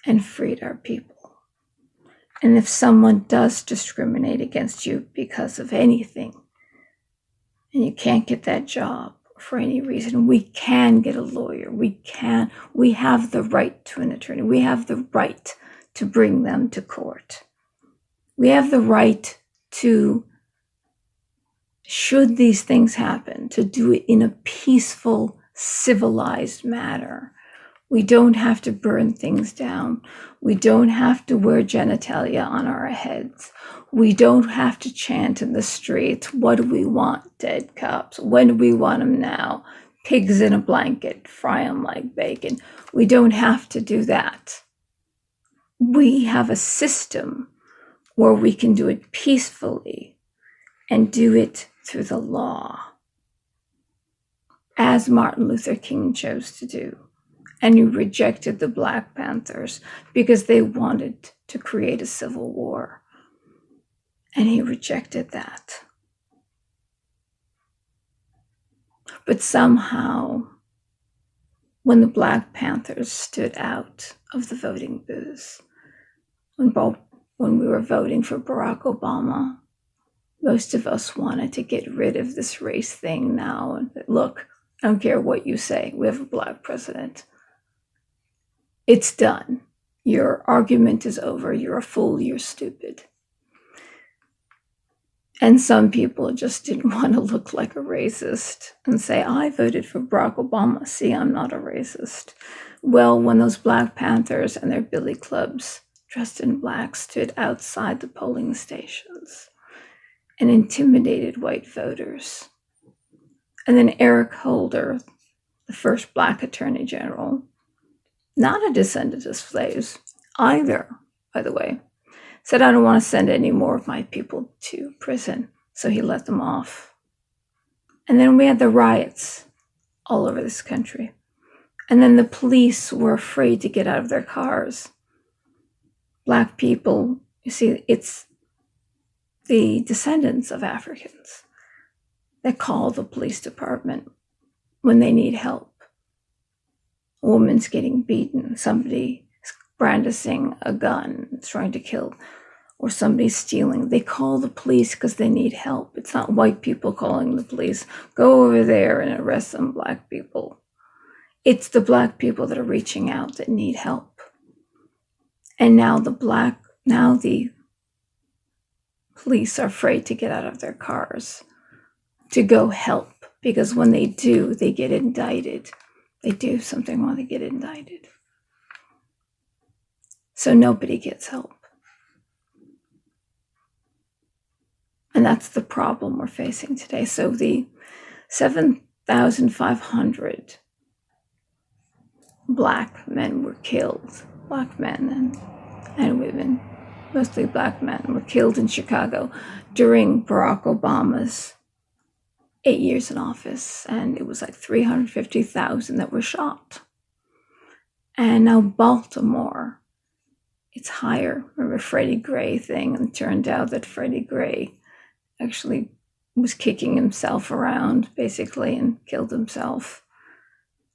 and freed our people. And if someone does discriminate against you because of anything, and you can't get that job for any reason, we can get a lawyer. We have the right to an attorney. We have the right to bring them to court. We have the right to, should these things happen, to do it in a peaceful, civilized manner. We don't have to burn things down. We don't have to wear genitalia on our heads. We don't have to chant in the streets, what do we want? Dead cops. When do we want them now? Pigs in a blanket, fry them like bacon. We don't have to do that. We have a system where we can do it peacefully and do it through the law, as Martin Luther King chose to do. And he rejected the Black Panthers because they wanted to create a civil war. And he rejected that. But somehow, when the Black Panthers stood out of the voting booths, when we were voting for Barack Obama, most of us wanted to get rid of this race thing now. And look, I don't care what you say, we have a Black president. It's done. Your argument is over. You're a fool. You're stupid. And some people just didn't want to look like a racist and say, I voted for Barack Obama. See, I'm not a racist. Well, when those Black Panthers and their billy clubs dressed in black stood outside the polling stations and intimidated white voters, and then Eric Holder, the first Black Attorney General, not a descendant of slaves either, by the way, said, I don't want to send any more of my people to prison. So he let them off. And then we had the riots all over this country. And then the police were afraid to get out of their cars. Black people, you see, it's the descendants of Africans that call the police department when they need help. A woman's getting beaten, somebody is brandishing a gun, trying to kill, or somebody's stealing. They call the police because they need help. It's not white people calling the police. Go over there and arrest some Black people. It's the Black people that are reaching out that need help. And now the police are afraid to get out of their cars to go help, because when they do, they get indicted. They do something wrong, they get indicted. So nobody gets help. And that's the problem we're facing today. So the 7,500 Black men were killed, Black men and women, mostly Black men, were killed in Chicago during Barack Obama's 8 years in office, and it was like 350,000 that were shot. And now Baltimore, it's higher. Remember Freddie Gray thing, and it turned out that Freddie Gray actually was kicking himself around, basically, and killed himself.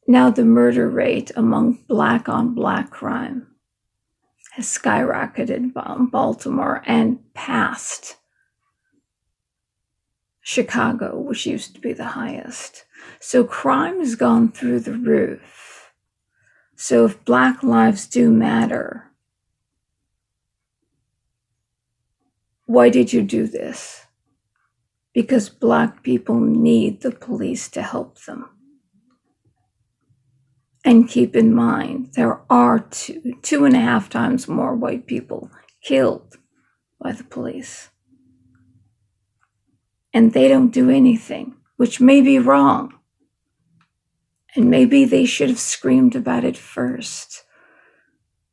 Now the murder rate among Black on Black crime has skyrocketed in Baltimore and passed Chicago, which used to be the highest. So crime has gone through the roof. So if Black lives do matter, why did you do this? Because Black people need the police to help them. And keep in mind, there are 2.5 times more white people killed by the police. And they don't do anything, which may be wrong. And maybe they should have screamed about it first.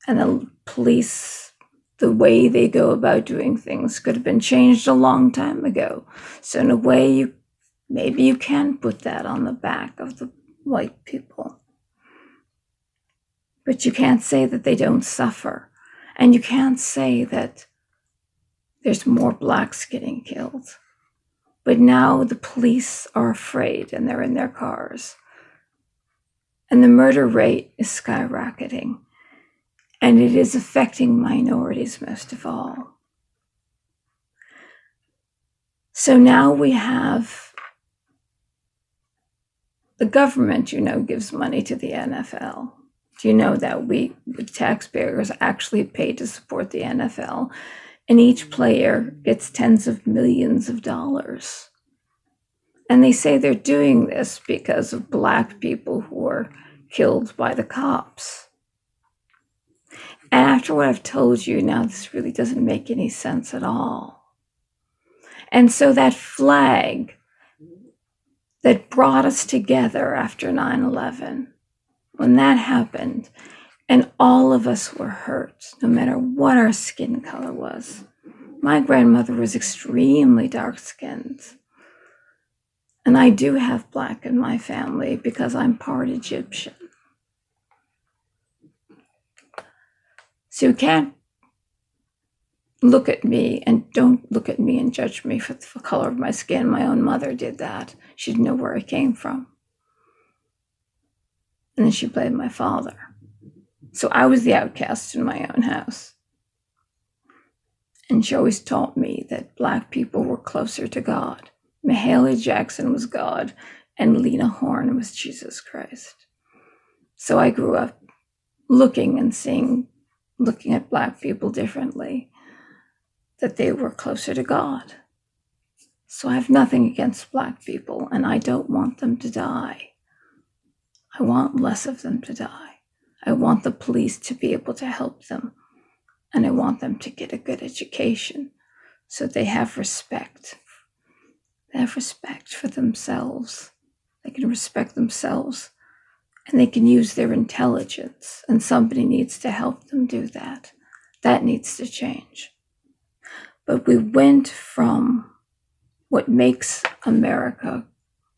And the police, the way they go about doing things could have been changed a long time ago. So in a way, maybe you can put that on the back of the white people. But you can't say that they don't suffer. And you can't say that there's more Blacks getting killed. But now the police are afraid and they're in their cars. And the murder rate is skyrocketing. And it is affecting minorities most of all. So now we have the government, gives money to the NFL. Do you know that we, the taxpayers, actually pay to support the NFL? And each player gets tens of millions of dollars. And they say they're doing this because of Black people who were killed by the cops. And after what I've told you, now this really doesn't make any sense at all. And so that flag that brought us together after 9/11, when that happened, and all of us were hurt, no matter what our skin color was. My grandmother was extremely dark-skinned. And I do have Black in my family because I'm part Egyptian. So you can't look at me and don't look at me and judge me for the color of my skin. My own mother did that. She didn't know where I came from. And then she blamed my father. So I was the outcast in my own house. And she always taught me that Black people were closer to God. Mahalia Jackson was God, and Lena Horne was Jesus Christ. So I grew up looking at Black people differently, that they were closer to God. So I have nothing against Black people, and I don't want them to die. I want less of them to die. I want the police to be able to help them, and I want them to get a good education so they have respect. They have respect for themselves. They can respect themselves, and they can use their intelligence, and somebody needs to help them do that. That needs to change. But we went from what makes America,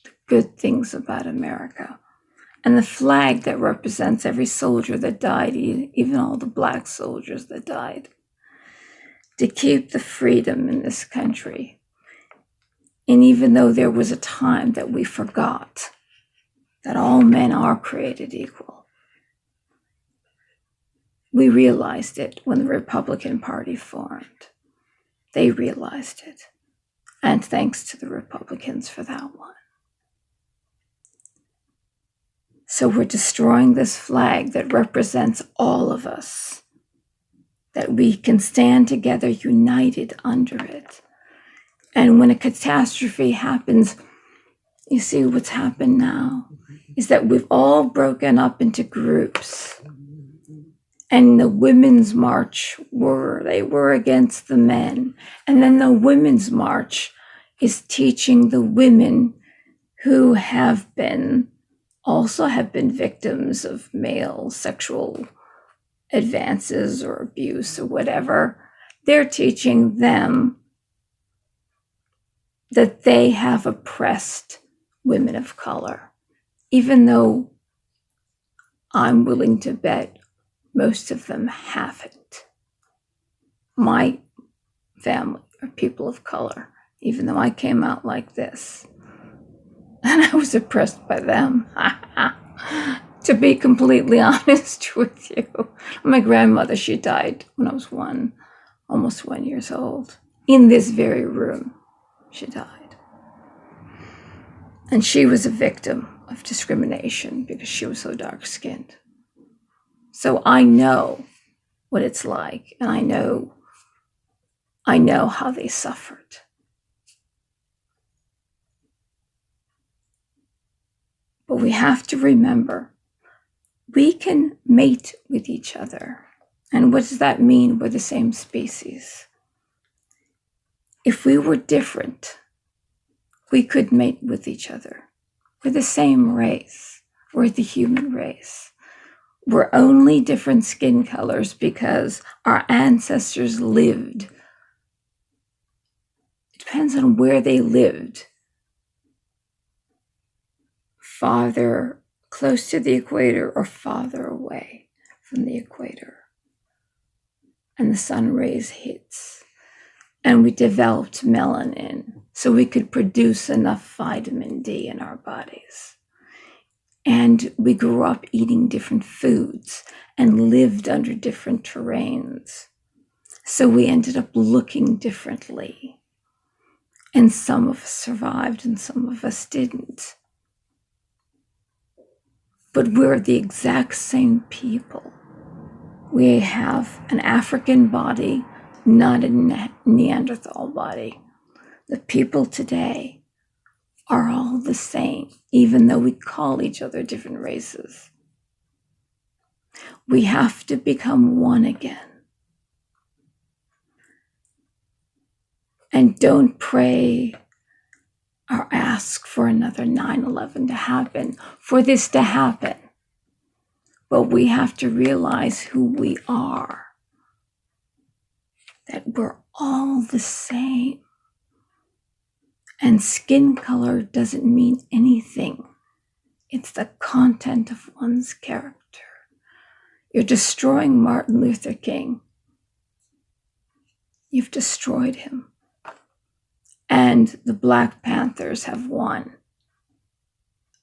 the good things about America, and the flag that represents every soldier that died, even all the Black soldiers that died, to keep the freedom in this country. And even though there was a time that we forgot that all men are created equal, we realized it when the Republican Party formed. They realized it. And thanks to the Republicans for that one. So we're destroying this flag that represents all of us, that we can stand together united under it. And when a catastrophe happens, you see what's happened now is that we've all broken up into groups. And the women's march they were against the men. And then the women's march is teaching the women who have been victims of male sexual advances or abuse or whatever. They're teaching them that they have oppressed women of color, even though I'm willing to bet most of them haven't. My family are people of color, even though I came out like this. And I was oppressed by them. To be completely honest with you. My grandmother, she died when I was almost 1 year old. In this very room, she died. And she was a victim of discrimination because she was so dark-skinned. So I know what it's like, and I know how they suffered. But we have to remember, we can mate with each other. And what does that mean? We're the same species. If we were different, we could mate with each other. We're the same race. We're the human race. We're only different skin colors because our ancestors lived. It depends on where they lived. Farther close to the equator or farther away from the equator. And the sun rays hits. And we developed melanin so we could produce enough vitamin D in our bodies. And we grew up eating different foods and lived under different terrains. So we ended up looking differently. And some of us survived and some of us didn't. But we're the exact same people. We have an African body, not a Neanderthal body. The people today are all the same, even though we call each other different races. We have to become one again. And don't pray or ask for another 9/11 to happen, for this to happen. But we have to realize who we are, that we're all the same. And skin color doesn't mean anything. It's the content of one's character. You're destroying Martin Luther King. You've destroyed him. And the Black Panthers have won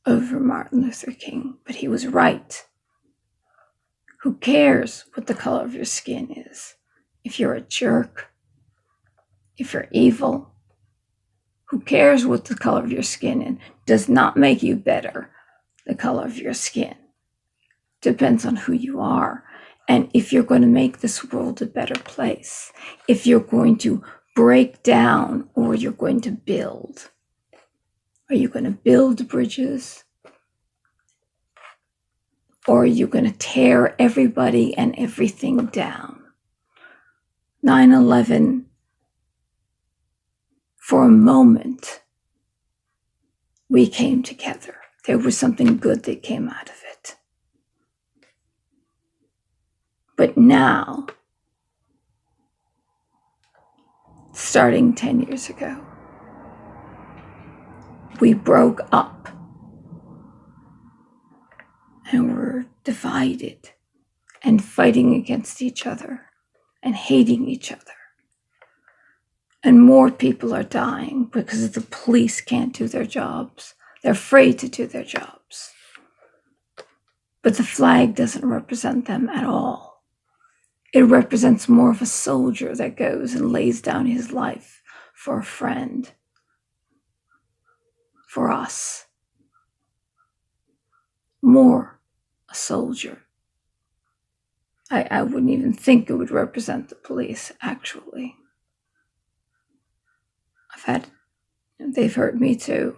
over Martin Luther King, but he was right. Who cares what the color of your skin is? If you're a jerk, if you're evil, who cares what the color of your skin is? Does not make you better, the color of your skin. Depends on who you are. And if you're going to make this world a better place, if you're going to break down or you're going to build, are you going to build bridges? Or are you going to tear everybody and everything down? 9/11, for a moment, we came together. There was something good that came out of it. But now, starting 10 years ago, we broke up and we're divided and fighting against each other and hating each other. And more people are dying because the police can't do their jobs. They're afraid to do their jobs. But the flag doesn't represent them at all. It represents more of a soldier that goes and lays down his life for a friend, for us. More a soldier. I wouldn't even think it would represent the police, actually. They've hurt me too.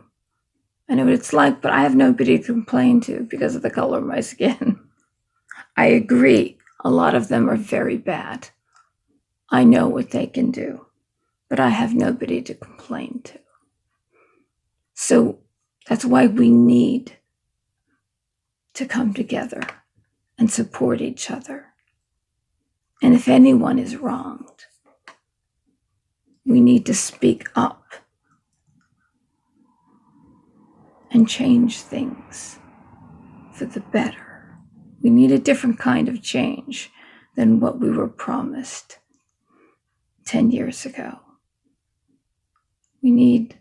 I know what it's like, but I have nobody to complain to because of the color of my skin. I agree, a lot of them are very bad. I know what they can do, but I have nobody to complain to. So that's why we need to come together and support each other. And if anyone is wronged, we need to speak up and change things for the better. We need a different kind of change than what we were promised 10 years ago. We need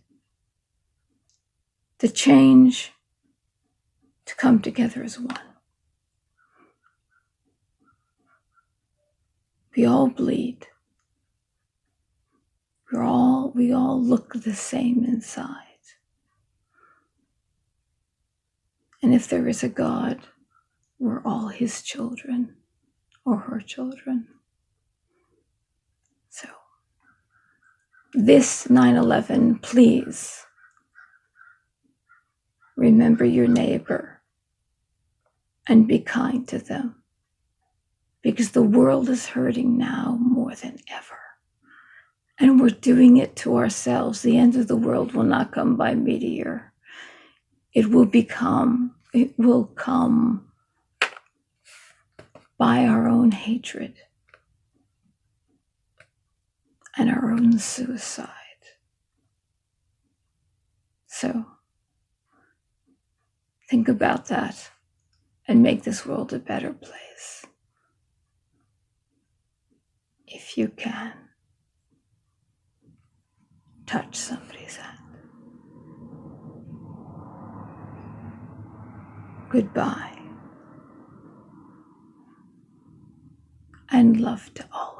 the change to come together as one. We all bleed. We all look the same inside. And if there is a God, we're all his children or her children. So, this 9/11, please remember your neighbor and be kind to them, because the world is hurting now more than ever. And we're doing it to ourselves. The end of the world will not come by meteor. It will come by our own hatred and our own suicide. So think about that and make this world a better place. If you can, touch somebody's hand. Goodbye, and love to all.